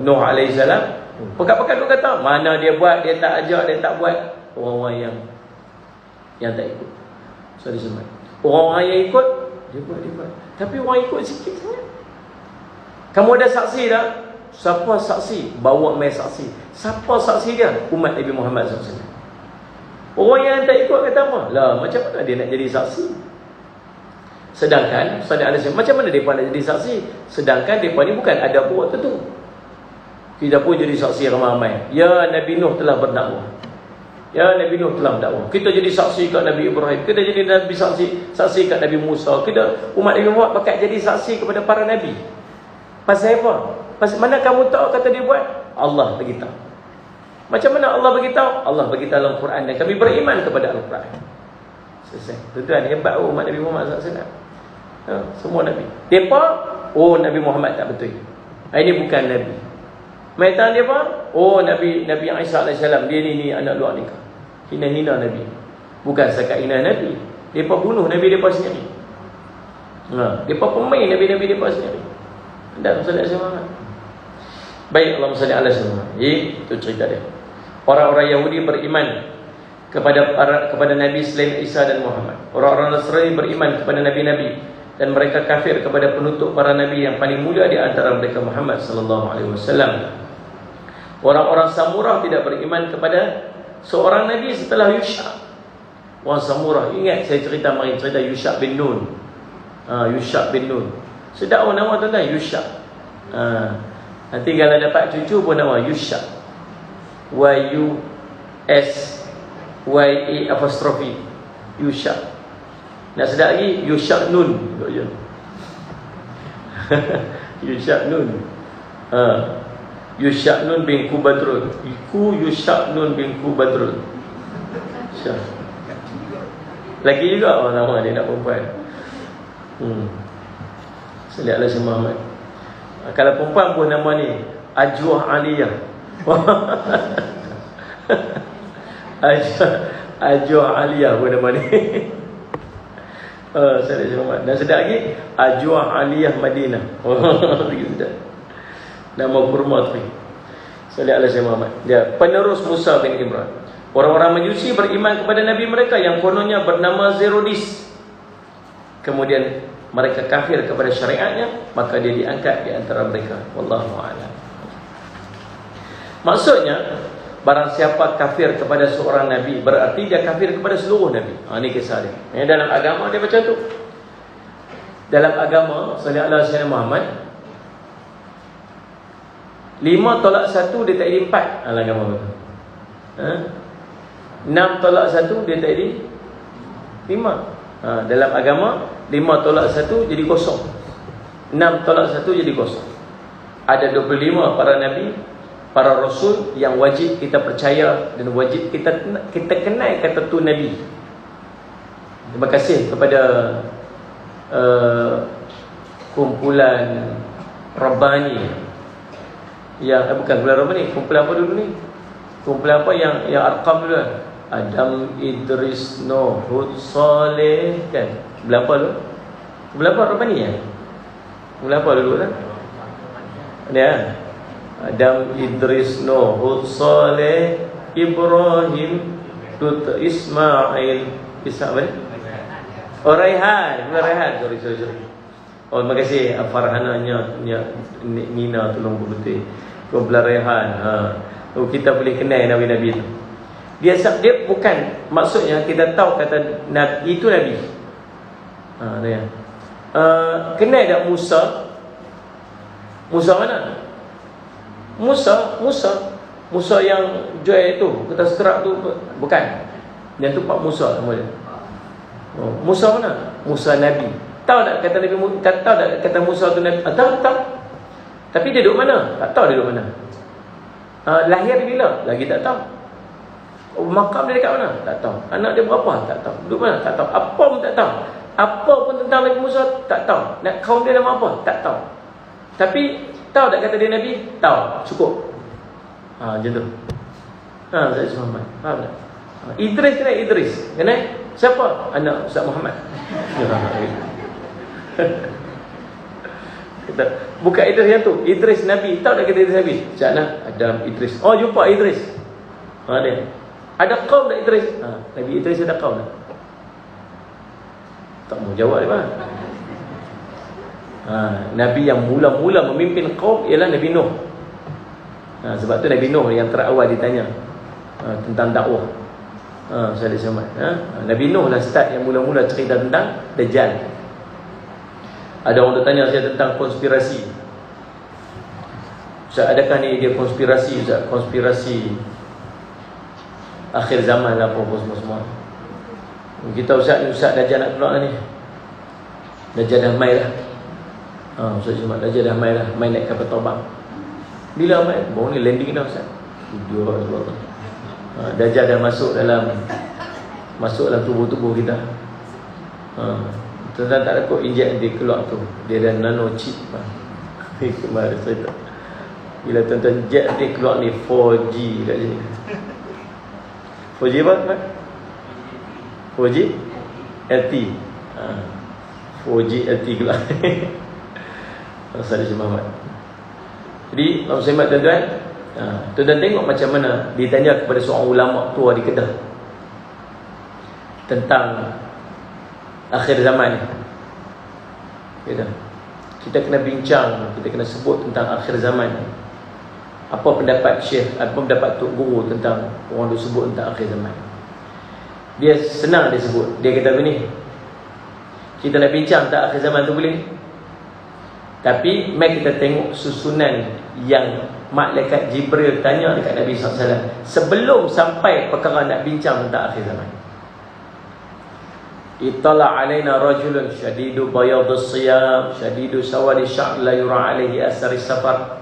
Nuh alaihi salam pekat-pekat tu kata, mana dia buat, dia tak ajak, dia tak buat. Orang-orang yang tak ikut. So disebut. Orang-orang yang ikut, dia buat. Tapi orang ikut sikit sangat. Kamu ada saksi dah? Siapa saksi? Bawa mai saksi. Siapa saksi dia? Umat Nabi Muhammad SAW. Orang yang tak ikut kata apa? Lah, macam mana dia nak jadi saksi? Sedangkan macam mana mereka nak jadi saksi? Sedangkan mereka ni bukan ada buat tu. Kita pun jadi saksi ramai-ramai. Ya, Nabi Nuh telah berdakwah. Kita jadi saksi kat Nabi Ibrahim. Kita jadi Nabi saksi kat Nabi Musa. Kita umat Nabi Muhammad pakat jadi saksi kepada para Nabi. Pasal apa? Pasal mana kamu tahu kata dia buat? Allah beritahu. Macam mana Allah beritahu? Allah beritahu dalam Quran dan kami beriman kepada Al-Quran. Selesai. Tuan-tuan, hebat umat Nabi Muhammad SAW. Semua Nabi. Depa, Nabi Muhammad tak betul. Ini bukan Nabi. Maitan dia apa? Nabi Isa AS, dia ni anak luar nikah. Hina-hina Nabi. Bukan sekat hina Nabi. Depa bunuh Nabi depa sendiri. Depa pemain Nabi-Nabi depa sendiri. Dan sallallahu alaihi wasallam. Baik, Allahumma salli ala sayyidina. Itu cerita dia. Orang-orang Yahudi beriman kepada Nabi selain Isa dan Muhammad. Orang-orang Nasrani beriman kepada Nabi-Nabi, dan mereka kafir kepada penutup para Nabi yang paling mulia di antara mereka Muhammad sallallahu alaihi wasallam. Orang-orang Samurah tidak beriman kepada seorang Nabi setelah Yusha. Orang Samurah, ingat saya cerita Yusha bin Nun. Yusha bin Nun. Sedap nama tuan-tuan, Yusha. Nanti kalau dapat cucu pun nama Yusha. Y-U-S-Y-A apostrophe Yusha. Nak sedap lagi, Yusha Nun. Yusha Nun. Yusha Nun bin Kubadrul. Yusha Nun bin Kubadrul. Lagi juga orang nama dia nak perempuan. Sallallahu alaihi Muhammad. Kalau perempuan pun nama ni Ajwah Aliyah. Ajwah Aliyah pun nama ni. Sallallahu alaihi Muhammad. Dan sedap lagi Ajwah Aliyah Madinah. Lagi sedap. Nama kurma tu. Sallallahu alaihi Muhammad. Dia penerus Musa bin Imran. Orang-orang Majusi beriman kepada nabi mereka yang kononnya bernama Zerodis. Kemudian mereka kafir kepada syariatnya, maka dia diangkat di antara mereka. Wallahu a'lam. Maksudnya, barang siapa kafir kepada seorang nabi, berarti dia kafir kepada seluruh nabi. Ini kisah dia. Dalam agama dia macam tu. Dalam agama sallallahu alaihi wasallam Muhammad, 5 tolak 1 dia tak jadi 4 dalam agama betul. 6 tolak 1 dia tak jadi 5. Dalam agama 5 tolak 1 jadi kosong. 6 tolak 1 jadi kosong. Ada 25 para nabi, para rasul yang wajib kita percaya dan wajib kita kenal kata tu nabi. Terima kasih kepada kumpulan Rabbani yang bukan kumpulan Rabbani, kumpulan apa dulu ni? Kumpulan apa yang Arqam dulu kan? Adam, Idris, Nuh, Hud, Saleh kan? Kumpulan apa dulu? Kumpulan apa Rabbani ya? Kumpulan apa dulu kan? Ya. Adam, Idris, Nuh, Hud, Saleh, Ibrahim, Lut, Ismail, Isa apa ni? Raihan, bukan Raihan, sorry. Terima kasih Farhana Nina tolong betul. kumpulan Rehan. Kita boleh kenal Nabi-Nabi tu. Dia bukan maksudnya kita tahu kata Nabi itu Nabi. Dia. Kenal tak Musa? Musa mana? Musa yang jual tu, kertas sekerak tu, bukan. Yang tu Pak Musa nama dia. Musa mana? Musa Nabi. Tahu tak kata Nabi Musa? Tahu tak kata Musa tu Nabi? Tahu. Tapi dia duduk mana? Tak tahu dia duduk mana. Lahir bila? Lagi tak tahu. Makam dia dekat mana? Tak tahu. Anak dia berapa? Tak tahu. Duduk mana? Tak tahu. Apa pun tak tahu. Apa pun tentang Nabi Musa? Tak tahu. Nak kaum dia nama apa? Tak tahu. Tapi tahu tak kata dia Nabi? Tahu. Cukup. Macam tu. Saya Muhammad. Faham tak? Idris kena Idris. Kena? Siapa? Anak Ustaz Muhammad. Bukan Idris yang tu. Idris Nabi. Tahu tak kata Idris Nabi? Macam Adam Idris. Jumpa Idris. Dia. Ada kaum tak Idris? Nabi Idris ada kaum tak? Tak mau jawab dia. Nabi yang mula-mula memimpin kaum ialah Nabi Nuh. Sebab tu Nabi Nuh yang terawal ditanya tentang dakwah. Saya sama. Nabi Nuh lah start yang mula-mula cerita tentang Dajjal. Ada orang bertanya saya tentang konspirasi. Ustaz, adakah ni dia konspirasi Ustaz? Konspirasi akhir zaman lah apa semua. Kita Ustaz Dajjal nak keluar ni. Dajjal dah mai dah. Ustaz cuma Dajjal dah mai dah. Mai naik kapal terbang. Bila mai? Baru ni landing dah Ustaz. Dajjal dah masuk dalam tubuh kita. Tuan-tuan tak ada kok injek dia keluar tu. Dia dah nano chip. Kemarin cerita. Bila tuan-tuan injek dia keluar ni 4G kat sini. 4G apa? 4G LT. 4G LT keluar. Saya Muhammad. Jadi, Pak Muslimat tuan-tuan, tuan-tuan tengok macam mana ditanya kepada seorang ulama tua di Kedah tentang akhir zaman ni. Kita kena bincang, kita kena sebut tentang akhir zaman ni. Apa pendapat Syekh, apa pendapat Tok Guru tentang orang tu sebut tentang akhir zaman. Dia senang dia sebut. Dia kata begini, kita nak bincang tentang akhir zaman tu boleh, tapi mari kita tengok susunan yang malaikat Jibril tanya dekat Nabi SAW sebelum sampai perkara nak bincang tentang akhir zaman. Ittala alaina rajulun shadidu bayadus siyam shadidu sawadi sya'r la yura alaihi asar safar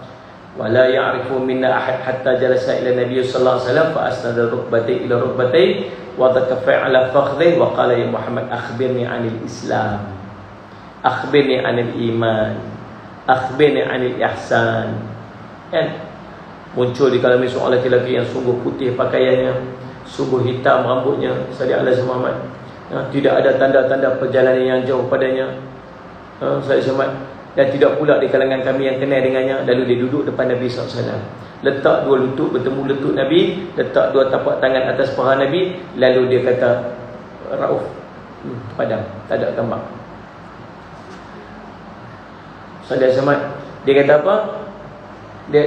wa la ya'rifu minna ahad hatta jalasa ila Nabi sallallahu alaihi wasallam fa asnada rukbatayhi ila rukbatayhi wa dhakaffa ala fakhdihi wa qala ya Muhammad akhbirni 'anil Islam, akhbirni 'anil iman, akhbirni 'anil ihsan. Kan muncul di kalangan seorang lelaki yang sungguh putih pakaiannya, sungguh hitam rambutnya, sallallahu alaihi Muhammad. Tidak ada tanda-tanda perjalanan yang jauh padanya, saya semat. Dan tidak pula di kalangan kami yang kenal dengannya. Lalu dia duduk depan Nabi SAW, letak dua lutut bertemu lutut Nabi, letak dua tapak tangan atas paha Nabi. Lalu dia kata Rauf, padam, tak ada tambah. Sallallahu alaihi wasallam. Dia kata apa? Dia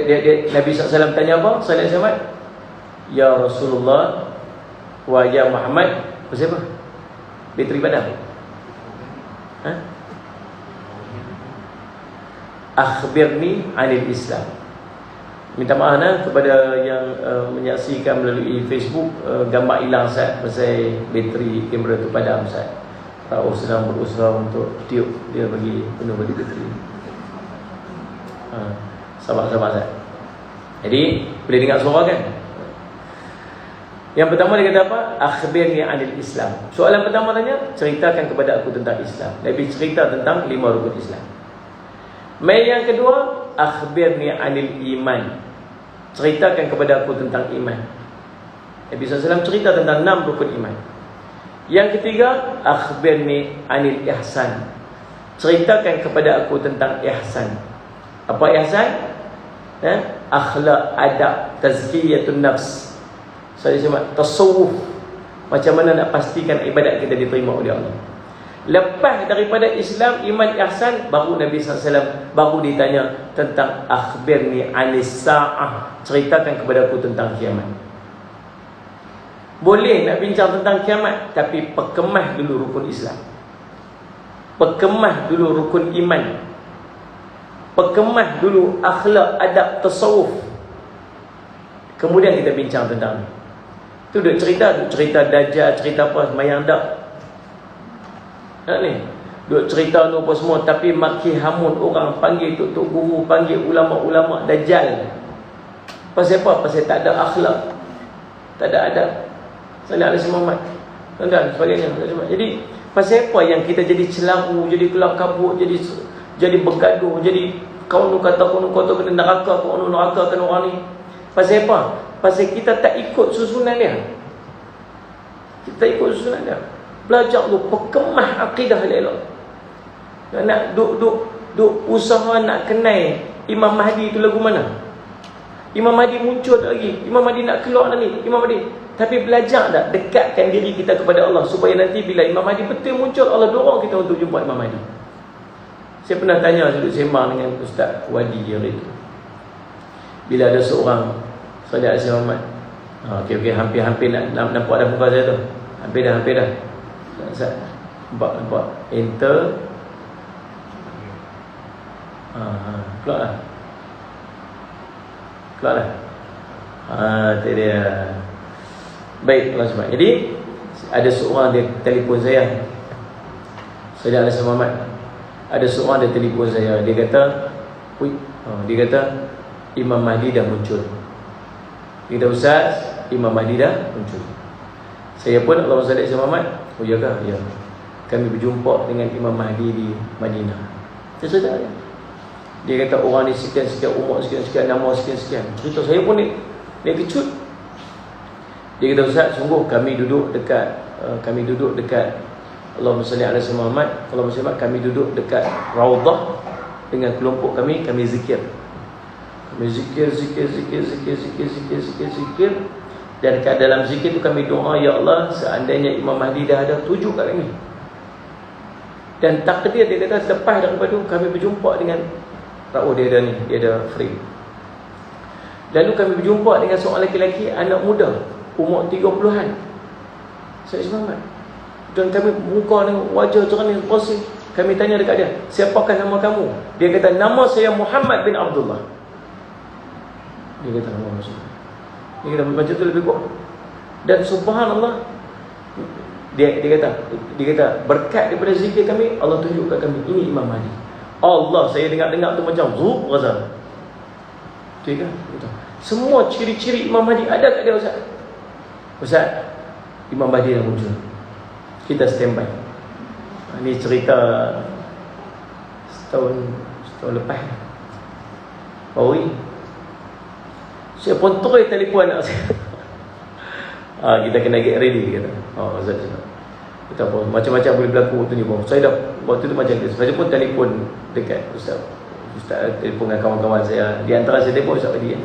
Nabi SAW tanya apa? Sallallahu alaihi wasallam, ya Rasulullah wa ya Muhammad. Siapa? Bateri padam. Akhbirni 'anil Islam. Minta maaf kepada yang menyaksikan melalui Facebook, gambar hilang Ustaz pasal bateri kamera tu padam Ustaz. Tahu sedang berusaha untuk tiup dia bagi penuh bagi bateri. Sabar-sabar Ustaz. Jadi boleh dengar suara kan? Yang pertama dia kata apa? Akhbirni 'anil Islam. Soalan pertama tanya, ceritakan kepada aku tentang Islam. Nabi cerita tentang 5 rukun Islam. Yang kedua, akhbirni 'anil iman. Ceritakan kepada aku tentang iman. Nabi SAW cerita tentang 6 rukun iman. Yang ketiga, akhbirni 'anil ihsan. Ceritakan kepada aku tentang ihsan. Apa ihsan? Akhlak, adab, tazkiyatun nafs. Saya sebut tasawuf, macam mana nak pastikan ibadat kita diterima oleh Allah. Lepas daripada Islam, iman, ihsan, baru Nabi SAW baru ditanya tentang akhbirni anis sa'ah, ceritakan kepada aku tentang kiamat. Boleh nak bincang tentang kiamat, tapi perkemah dulu rukun Islam, perkemah dulu rukun iman, perkemah dulu akhlak, adab, tasawuf, kemudian kita bincang tentang tu. Duk cerita Dajjal, cerita apa, semayang tak ni, duk cerita tu apa semua, tapi maki hamun orang, panggil tok guru, panggil ulama-ulama Dajjal. Pasal apa? Pasal tak ada akhlak, tak ada adab. Sallallahu alaihi Muhammad dan sebagainya. Jadi pasal apa yang kita jadi celaru, jadi kelam kabut, jadi bergaduh, jadi kau kata kena neraka, kau neraka kena orang ni. Pasal apa? Pasal kita tak ikut susunan dia. Kita ikut susunan dia. Belajar tu, perkemah akidah elok. Nak duk usaha nak kenal Imam Mahdi tu lagu mana? Imam Mahdi muncul lagi, Imam Mahdi nak keluar dah ni, Imam Mahdi. Tapi belajar tak dekatkan diri kita kepada Allah, supaya nanti bila Imam Mahdi betul muncul, Allah dorong kita untuk jumpa Imam Mahdi. Saya pernah tanya, duduk sembang dengan Ustaz Wadi hari itu. Bila ada seorang Sallallahu Alaihi Muhammad, okey, hampir nak nampak dah muka saya tu. Hampir dah. Nampak enter. Keluar dah. Itu dia. Baik, Allah SWT. Jadi ada seorang dia telefon saya. Sallallahu Alaihi Muhammad. Ada seorang dia telefon saya. Dia kata, Imam Mahdi dah muncul. Dia kata, Ustaz, Imam Mahdi dah muncul. Saya pun, Allahumma salli ala Muhammad. Oh ya kah? Ya. Kami berjumpa dengan Imam Mahdi di Madinah. Saya sedar ya. Dia kata orang ni sekian-sekian, umur sekian-sekian, nama sekian-sekian. Cerita saya pun ni kecut. Dia kata, Ustaz, sungguh kami duduk dekat Allahumma salli ala Muhammad. Allahumma salli, kami duduk dekat Raudah dengan kelompok kami zikir. Kami zikir. Dan kat dalam zikir tu kami doa, ya Allah, seandainya Imam Mahdi dah ada, tuju kat kami. Dan takdir, dia kata, lepas daripada tu kami berjumpa dengan dia ada free. Lalu kami berjumpa dengan seorang lelaki, anak muda, umur 30-an. Saya Muhammad. Dan kami muka dengan wajah cernih bersih. Kami tanya dekat dia, siapakah nama kamu? Dia kata, nama saya Muhammad bin Abdullah. Dia kata, nama Rasul. Dia kata, macam tu lebih kuat. Dan subhanallah, dia kata berkat daripada zikir kami, Allah tunjukkan kami ini Imam Mahdi. Allah, saya dengar tu macam zup rasa. Betul kan? Semua ciri-ciri Imam Mahdi ada kat dia, Ustaz, Imam Mahdi dah muncul. Kita standby. Ini cerita setahun lepas. Baru ini saya pun terus telefon anak saya. Kita kena get ready, dia kata. Ustaz. Kita pun macam-macam boleh berlaku waktu ni pun. Saya dah waktu tu macam tu. Saya pun telefon dekat Ustaz telefon dengan kawan-kawan saya. Di antara saya telefon Ustaz tadi.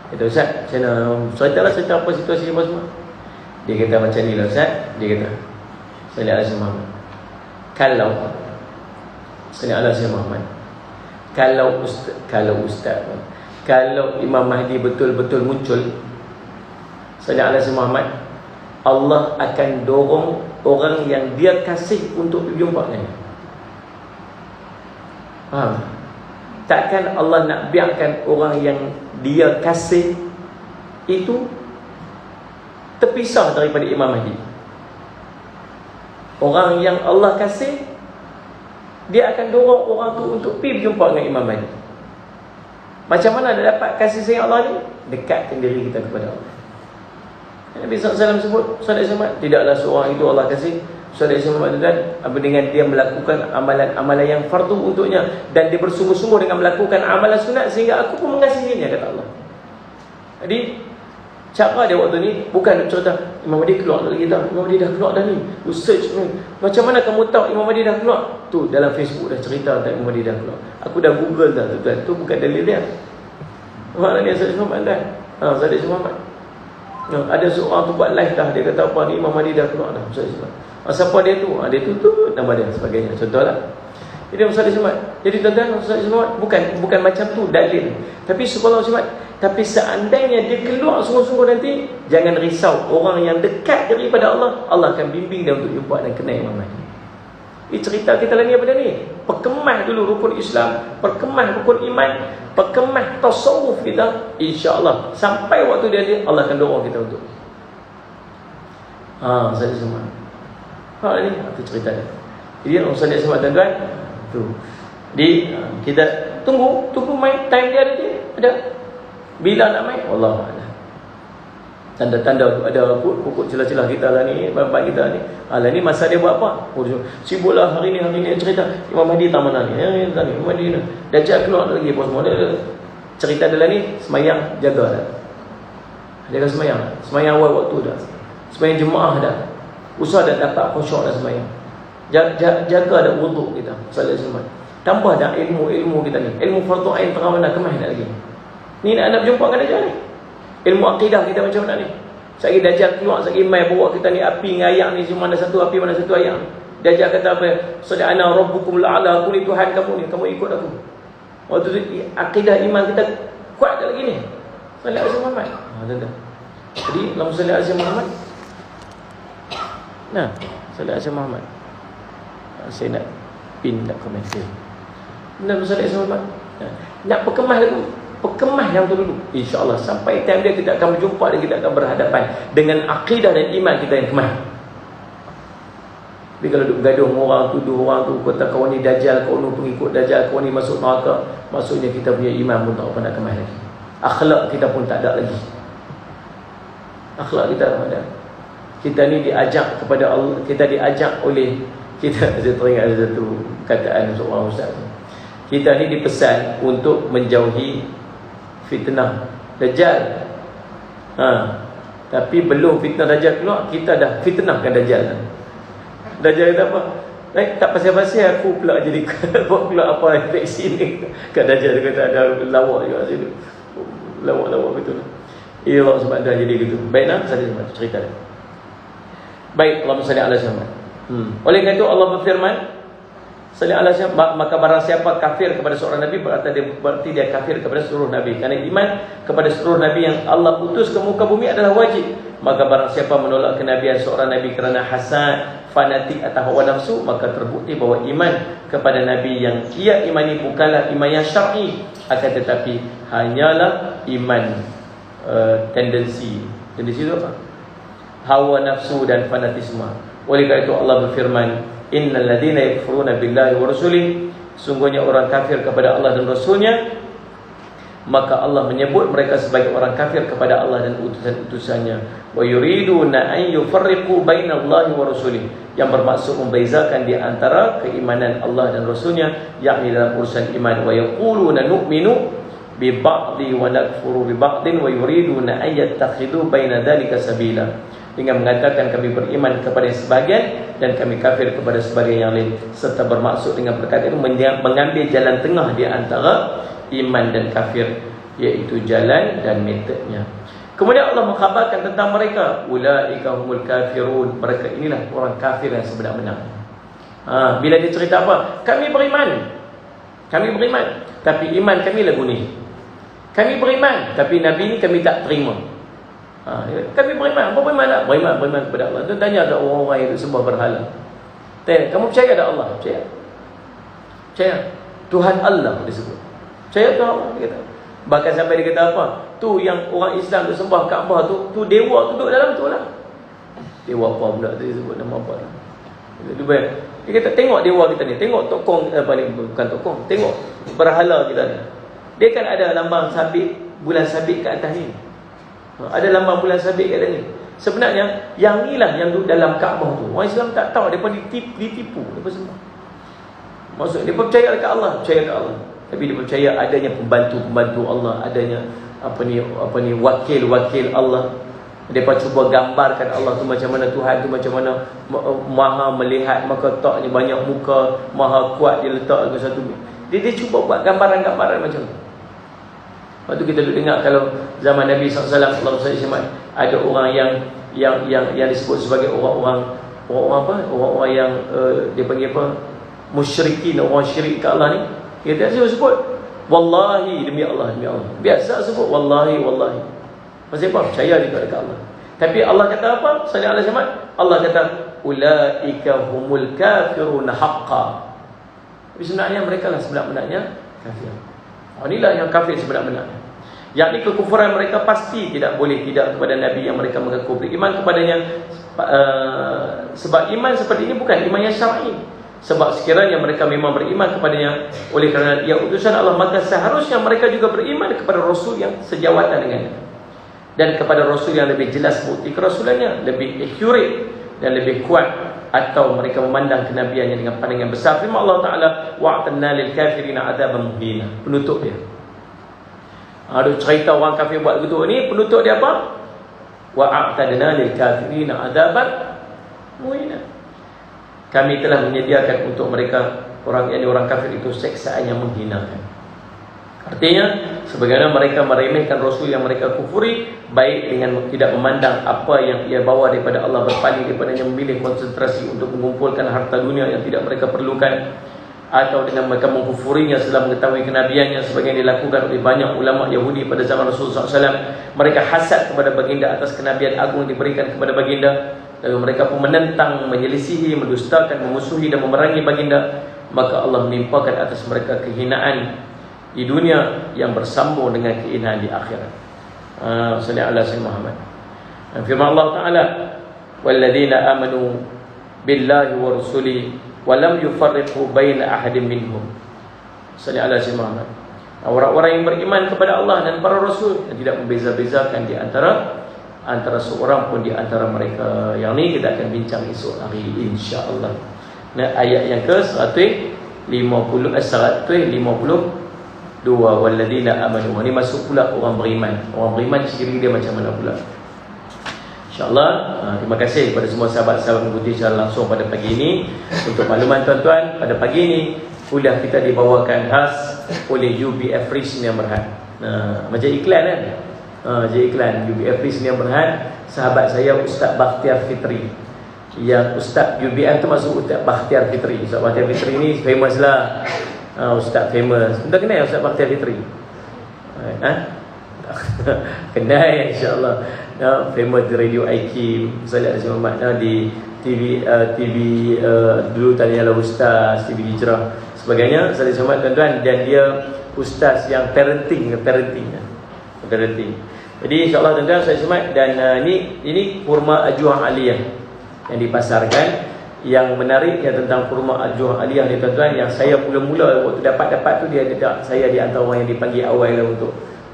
Kata, Ustaz, cerita apa situasi apa semua. Dia kata macam ni lah, Ustaz. Dia kata, Sallallahu Alaihi Muhammad. Kalau Imam Mahdi betul-betul muncul, Sallallahu Alaihi Muhammad, Allah akan dorong orang yang dia kasih untuk berjumpa dengannya. Faham? Takkan Allah nak biarkan orang yang dia kasih itu terpisah daripada Imam Mahdi. Orang yang Allah kasih, dia akan dorong orang tu untuk pergi berjumpa dengan Imam Mahdi. Macam mana dia dapat kasih sayang Allah ni? Dekatkan diri kita kepada Allah. Nabi SAW sebut, tidaklah seorang itu Allah kasih SAW dengan dia melakukan amalan-amalan yang fardu untuknya, dan dia bersungguh-sungguh dengan melakukan amalan sunat, sehingga aku pun mengasihinya, kata Allah. Jadi cara dia waktu ni bukan nak cerita Imam Mahdi keluar lagi dah, Imam Mahdi dah keluar dah ni, you search ni. Macam mana kamu tahu Imam Mahdi dah keluar? Tu dalam Facebook dah cerita tentang Imam Mahdi dah keluar. Aku dah Google dah tu, tu bukan dalil dia. Maknanya Sayyid Muhammad dah. Sayyid Muhammad. Ada seorang tu buat live dah, dia kata apa ni, Imam Mahdi dah keluar dah. Sayyid Muhammad. Siapa dia tu? Dia tu nama dia sebagainya. Contohlah. Jadi Ustaz Ismat. Jadi tuan-tuan, Ustaz Ismat bukan macam tu dalil. Tapi subhanallah Ismat, tapi seandainya dia keluar sungguh-sungguh nanti, jangan risau, orang yang dekat daripada Allah, Allah akan bimbing dia untuk jumpa dan kenal Imam Mahdi. Ini cerita kita lah ni apa ni? Perkemah dulu rukun Islam, perkemah rukun iman, perkemah tasawuf kita, insya-Allah sampai waktu dia Allah akan dorong kita untuk. Ustaz Ismat. Ini itu cerita dia. Jadi Ustaz Ismat tuan-tuan, tu. Jadi kita tunggu main time dia ada. Bila nak main? Wallahu a'lam. Tanda-tanda ada pokok celah-celah kita lah ni, bapak kita ni. Lah ni masa dia buat apa? Sibuklah hari ni cerita Imam Mahdi tak mana ni. Imam Mahdi ni. Dajjal keluar lagi apa semua. Cerita dia lah ni semayang jaga dah. Jaga semayang. Semayang awal waktu dah. Semayang jemaah dah. Usah dah dapat khusyuk dah semayang. Jaga dah wuduk kita. Salat Jumaat. Tambah dah ilmu kita ni. Ilmu fardu ain tengah mana kemah nak lagi. Ni nak berjumpa dengan Dajjal ni. Ilmu akidah kita macam mana ni? Sekali Dajjal keluar, sekali mai bawa kita ni api dengan ayam ni, mana satu api mana satu ayam. Dajjal kata apa? Sada'ana rabbukum la'ala, aku ni Tuhan kamu ni, kamu ikut aku. Waktu tu akidah iman kita kuat tak lagi ni. Salat Azim Muhammad. Tuan-tuan. Jadi dalam salat Azim Muhammad. Nah, salat Azim Muhammad. Saya nak pin nak komentar. Dalam salat Azim Muhammad. Nak perkemah lagu. Perkemah yang tu dulu, insya-Allah sampai time dia kita akan berjumpa dan kita akan berhadapan dengan akidah dan iman kita yang kemah. Tapi kalau duk gaduh orang tuduh orang tu kata kau ni Dajjal, kau ni pengikut Dajjal, kau ni masuk neraka, maksudnya kita punya iman pun tak apa nak kemah lagi. Akhlak kita pun tak ada lagi. Akhlak kita tak ada. Kita ni diajak kepada Allah, kita diajak oleh kita. Saya teringat ada satu kataan seorang ustaz. Kita ni dipesan untuk menjauhi fitnah Dajjal. Tapi belum fitnah Dajjal keluar, kita dah fitnahkan Dajjal. Dajjal kata apa? Tak pasal-pasal aku pula jadi buat pula apa infeksi ni. Kat Dajjal dia kata ada lawak juga situ. Lawak-lawak betul. Ya Allah sebab dah jadi gitu. Baiklah, saya cerita dia. Baik, Allahumma salli ala Muhammad. Oleh kerana itu Allah berfirman, sallallahu alaihi wasallam, maka barang siapa kafir kepada seorang nabi berarti dia kafir kepada seluruh nabi. Kerana iman kepada seluruh nabi yang Allah utus ke muka bumi adalah wajib. Maka barang siapa menolak kenabian seorang nabi kerana hasad, fanatik atau hawa nafsu, maka terbukti bahawa iman kepada nabi yang ia imani bukanlah iman yang syar'i, akan tetapi hanyalah iman tendensi itu apa? Hawa nafsu dan fanatisme. Oleh kerana itu Allah berfirman, innal ladina yakfuruna billahi wa rasulih, sungguhnya orang kafir kepada Allah dan Rasulnya, maka Allah menyebut mereka sebagai orang kafir kepada Allah dan utusan-utusannya. Wa yuriduna an yufarriqu bainallahi wa rasulih, yang bermaksud membezakan di antara keimanan Allah dan Rasulnya, yakni dalam urusan iman. Wa yaquluna nu'minu bi ba'di wa nakfuru bi ba'din wa yuriduna an yattakhidhu baina dzalika sabila, dengan mengatakan kami beriman kepada yang sebahagian dan kami kafir kepada sebahagian yang lain, serta bermaksud dengan perkataan itu mengambil jalan tengah di antara iman dan kafir, iaitu jalan dan metodenya. Kemudian Allah mengkhabarkan tentang mereka, ulaika humul kafirun, mereka inilah orang kafir yang sebenar-benar. Bila dia cerita apa? Kami beriman, tapi iman kami lagu ni. Kami beriman, tapi Nabi ni kami tak terima. Kami beriman. Apa beriman tak? Beriman kepada Allah. Tuan tanya ada orang-orang yang sembah berhala. Tanya, kamu percaya ada Allah? Percaya. Tuhan Allah disebut. Percaya Tuhan Allah, dia kata. Bahkan sampai dia kata apa? Tu yang orang Islam tu sembah Kaabah tu dewa tu duduk dalam tu lah. Dewa apa pula tu disebut nama apa lah. Dia kata tengok dewa kita ni, tengok tokong apa ni, bukan tokong, tengok berhala kita ni. Dia kan ada lambang sabit, bulan sabit kat atas ni. Ada lambang bulan sabit kat ni. Sebenarnya yang inilah yang duduk dalam Kaabah tu. Orang Islam tak tahu, depa ditipu, depa sembah. Maksud depa percaya dekat Allah, tapi dia percaya adanya pembantu-pembantu Allah, adanya apa ni wakil-wakil Allah. Depa cuba gambarkan Allah tu macam mana, Tuhan tu macam mana, maha melihat, maka taknya banyak muka, maha kuat, dia letak dengan satu. Dia cuba buat gambaran-gambaran macam tu. Waktu kita duduk dengar kalau zaman Nabi SAW ada orang yang disebut sebagai orang-orang orang-orang apa, orang-orang yang dia panggil apa, musyrikin, orang syirik ke Allah ni, dia tak sebut wallahi, demi Allah, demi Allah. Biasa sebut wallahi, wallahi. Pasal apa? Percaya dia kepada Allah. Tapi Allah kata apa? Sallallahu alaihi wasallam, Allah kata ulaika humul kafirun haqqan. Tapi sebenarnya mereka lah sebenar-benarnya kafir. Inilah yang kafir sebenar-benarnya. Yakni kekufuran mereka pasti tidak boleh tidak kepada Nabi yang mereka mengaku beriman kepadanya. Sebab iman seperti ini bukan iman yang syar'i. Sebab sekiranya mereka memang beriman kepadanya oleh kerana dia utusan Allah, maka seharusnya mereka juga beriman kepada Rasul yang sejawatan dengannya, dan kepada Rasul yang lebih jelas bukti kerasulannya, lebih accurate dan lebih kuat. Atau mereka memandang kenabiannya dengan pandangan besar. Firman Allah Ta'ala, wa'atanna lil kafirina adzaban muhina. Penutup dia. Ada cerita orang kafir buat begitu ni, penutup dia apa? Wa'atanna lil kafirina adzaban muhina. Kami telah menyediakan untuk mereka, orang yang orang kafir itu, seksaan yang menghinakan. Artinya, sebagaimana mereka meremehkan Rasul yang mereka kufuri, baik dengan tidak memandang apa yang ia bawa daripada Allah, berpaling daripadanya, memilih konsentrasi untuk mengumpulkan harta dunia yang tidak mereka perlukan, atau dengan mereka mengkufurinya setelah mengetahui kenabiannya, sebagaimana dilakukan oleh banyak ulama Yahudi pada zaman Rasulullah SAW. Mereka hasad kepada baginda atas kenabian agung yang diberikan kepada baginda, lalu mereka pun menentang, menyelisihi, mendustakan, memusuhi dan memerangi baginda. Maka Allah menimpakan atas mereka kehinaan di dunia yang bersambung dengan kehinaan di akhirat. Sallallahu alaihi Muhammad. Firman Allah Ta'ala, walladzina amanu billahi wa rusuli wa lam yufarriqu baina ahadin minhum. Sallallahu alaihi Muhammad. Orang-orang yang beriman kepada Allah dan para rasul dan tidak membeza-bezakan di antara seorang pun di antara mereka. Yang ni kita akan bincang esok hari insya-Allah. Nah, ayat yang ke 152, walladzina amanu. Ini masuk pula orang beriman. Orang beriman ciri dia macam mana pula? InsyaAllah. Terima kasih kepada semua sahabat-sahabat mengikuti secara langsung pada pagi ini. Untuk makluman tuan-tuan, pada pagi ini kuliah kita dibawakan khas oleh UBF Free Sdn Bhd. Macam iklan kan? Macam iklan UBF Free Sdn Bhd. Sahabat saya Ustaz Bakhtiar Fitri. Yang Ustaz UBF tu masuk Ustaz Bakhtiar Fitri. Ustaz Bakhtiar Fitri ni famous lah. Ustaz famous. Anda kenal Ustaz Bakhtiar Fitri? Kenal insya-Allah. Famous di Radio IKIM, Salih Azim Muhammad, di TV dulu Tanya Ustaz, TV Hijrah sebagainya. Salih Azim Muhammad tuan-tuan, dan dia ustaz yang parenting. Jadi insya-Allah tuan-tuan, Salih Azim Muhammad, dan ini kurma Ajuah Aliyah yang dipasarkan. Yang menarik yang tentang kurma Ajuah Aliyah ni tuan-tuan, yang saya mula-mula waktu dapat tu saya di antara orang yang dipanggil awal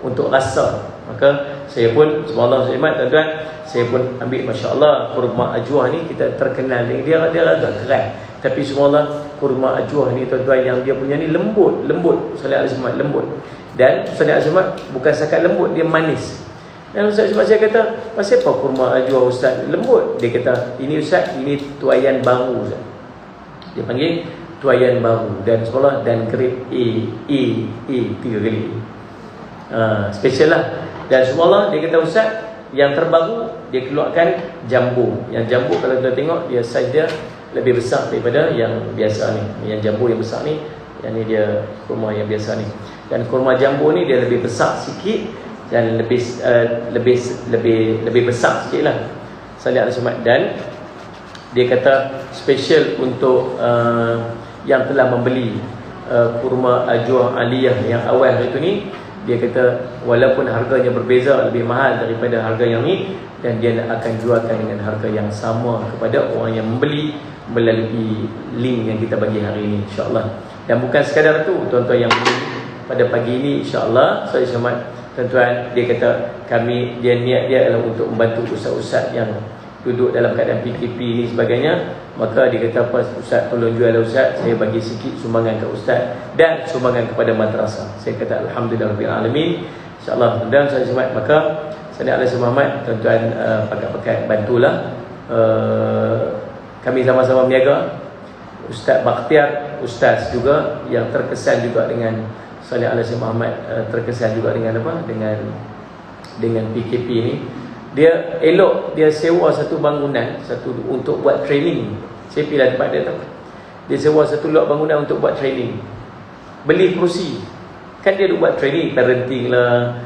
untuk rasa. Maka saya pun subhanallah tuan-tuan, saya pun ambil, masya-Allah, kurma Ajuah ni kita terkenal dia agak keras, tapi subhanallah kurma Ajuah ni tuan-tuan yang dia punya ni lembut. Salih Azim lembut. Dan Salih Azim bukan sekat lembut, dia manis. Dan Ustaz saya kata, pasal apa kurma Ajuah Ustaz lembut? Dia kata, ini Ustaz, ini tuaian baru Ustaz. Dia panggil tuaian baru, dan sekolah dan grade A 3 kali. Special lah. Dan subhanallah dia kata Ustaz, yang terbaru dia keluarkan jambu. Yang jambu kalau kita tengok dia saiz dia lebih besar daripada yang biasa ni. Yang jambu yang besar ni, yang ni dia kurma yang biasa ni. Dan kurma jambu ni dia lebih besar sikit dan lebih besar sikit lah. Salih Al-Sumat. Dan dia kata special untuk yang telah membeli kurma Ajuah Aliyah yang awal itu ni. Dia kata walaupun harganya berbeza, lebih mahal daripada harga yang ni, dan dia akan jualkan dengan harga yang sama kepada orang yang membeli melalui link yang kita bagi hari ini insya-Allah. Dan bukan sekadar tu tuan-tuan yang beli pada pagi ini insya-Allah, saya selamat tuan-tuan, dia kata dia niat dia adalah untuk membantu ustaz-ustaz yang duduk dalam keadaan PKP ni sebagainya. Maka dia kata apa, Ustaz tolong jual Ustaz, saya bagi sikit sumbangan ke Ustaz dan sumbangan kepada madrasah. Saya kata alhamdulillah rabbil alamin. InsyaAllah dan saya semat. Maka Salih Alaihi Muhammad tuan-tuan pakat-pakat bantulah. Kami sama-sama berniaga. Ustaz Bakhtiar, ustaz juga yang terkesan juga dengan Salih Alaihi Muhammad, terkesan juga dengan apa? Dengan PKP ni. Dia elok dia sewa satu bangunan untuk buat training. Saya pilih tempat dia tu. Dia sewa satu lot bangunan untuk buat training. Beli kerusi. Kan dia buat training, parenting lah,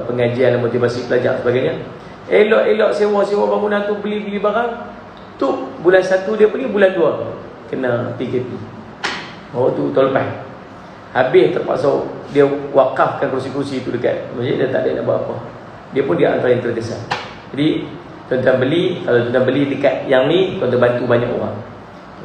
pengajian motivasi pelajar sebagainya. Elok-elok sewa bangunan tu, beli barang. Tu bulan 1 dia pergi, bulan 2 kena PKP. Oh tu tahun lepas. Habis terpaksa dia wakafkan kerusi-kerusi tu dekat masjid, dia tak ada nak buat apa. Dia pun dia antara yang terkesan. Jadi tuan-tuan beli, kalau tuan-tuan beli dekat yang ni, tuan-tuan bantu banyak orang.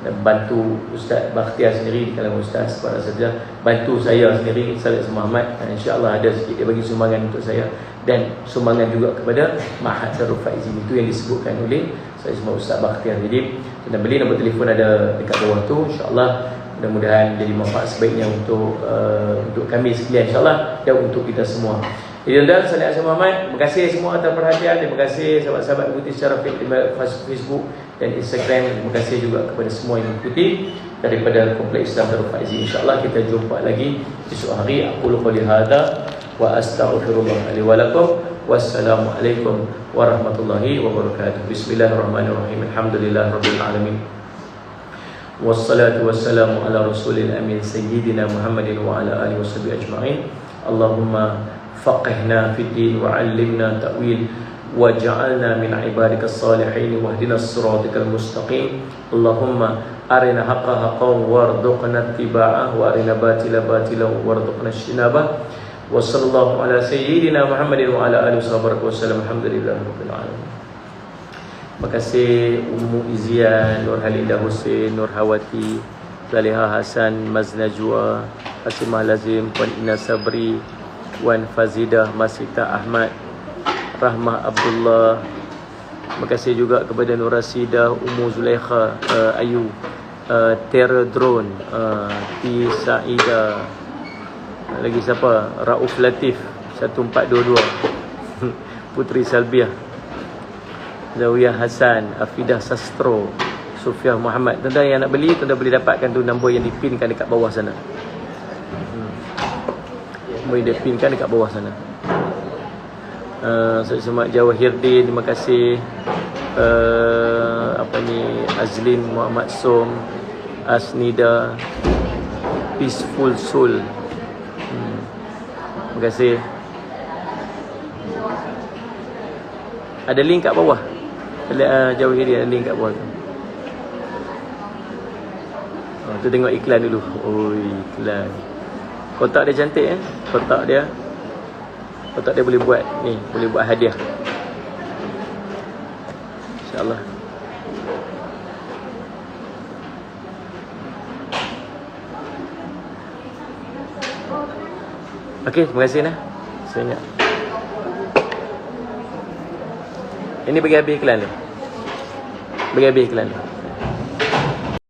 Dan bantu Ustaz Bakhtiar sendiri di kalangan Ustaz pada saja, bantu saya sendiri Salat Muhammad, insya-Allah ada sikit dia bagi sumbangan untuk saya, dan sumbangan juga kepada Ma'had Darul Faizin itu yang disebutkan oleh saya semua Ustaz Bakhtiar. Jadi tuan beli, nombor telefon ada dekat bawah tu, insya-Allah mudah-mudahan jadi manfaat sebaiknya untuk kami sekalian, insya-Allah, dan untuk kita semua. Jadi tuan-tuan, Salat Muhammad, terima kasih semua atas perhatian. Terima kasih sahabat-sahabat ikuti secara Facebook dan Instagram. Terima kasih juga kepada semua yang mengikuti daripada Kompleks Islam Darul Faizin. InsyaAllah kita jumpa lagi esok hari. Aqulu qouli hadza wa astaghfirullah li wa lakum. Wassalamualaikum warahmatullahi wabarakatuh. Bismillahirrahmanirrahim. Alhamdulillahirabbil alamin. Wassalatu wassalamu ala rasulil amin sayyidina Muhammadin wa ala alihi washabihi ajma'in. Allahumma faqihna fid din wa 'allimna ta'wil waj'alna min ibadika as-salihin wahdina as-siratal mustaqim. Allahumma arina haqqan haqqan warzuqna ittiba'ah wa arina batila batilan warzuqna ijtinabah. Wa sallallahu ala sayyidina Muhammadin wa ala alihi wasallam. Alhamdulillahirabbil alamin. Terima kasih Ummu Izian, Nur Halinda Hussein, Nur Hawati, Zaliha Hasan, Maznajwa, Hasimah Lazim, Puan Ina Sabri, Wan Fazidah, Masita Ahmad, Rahmah Abdullah. Terima kasih juga kepada Nur Rasidah, Ummu Zulaikha, Ayu, Terror Drone, T Saida, lagi siapa? Rauf Latif 1422, Putri Salbiah, Zawiyah Hasan, Afidah Sastro, Sufiah Muhammad. Tuan-tuan yang nak beli, tuan-tuan boleh dapatkan tu nombor yang dipinkan dekat bawah sana. Boleh dia pinkan dekat bawah sana. Saya Semak Jawahirdin, terima kasih. Azlin Muhammad Som, Asnida, Peaceful Soul. Terima kasih. Ada link kat bawah. Jawahirdin ada link kat bawah tu. Tu tengok iklan dulu. Oh, iklan. Kotak dia cantik Kotak dia boleh buat ni, boleh buat hadiah. InsyaAllah. Okey, terima kasih saya ingat. Ini bagi habis iklan ni.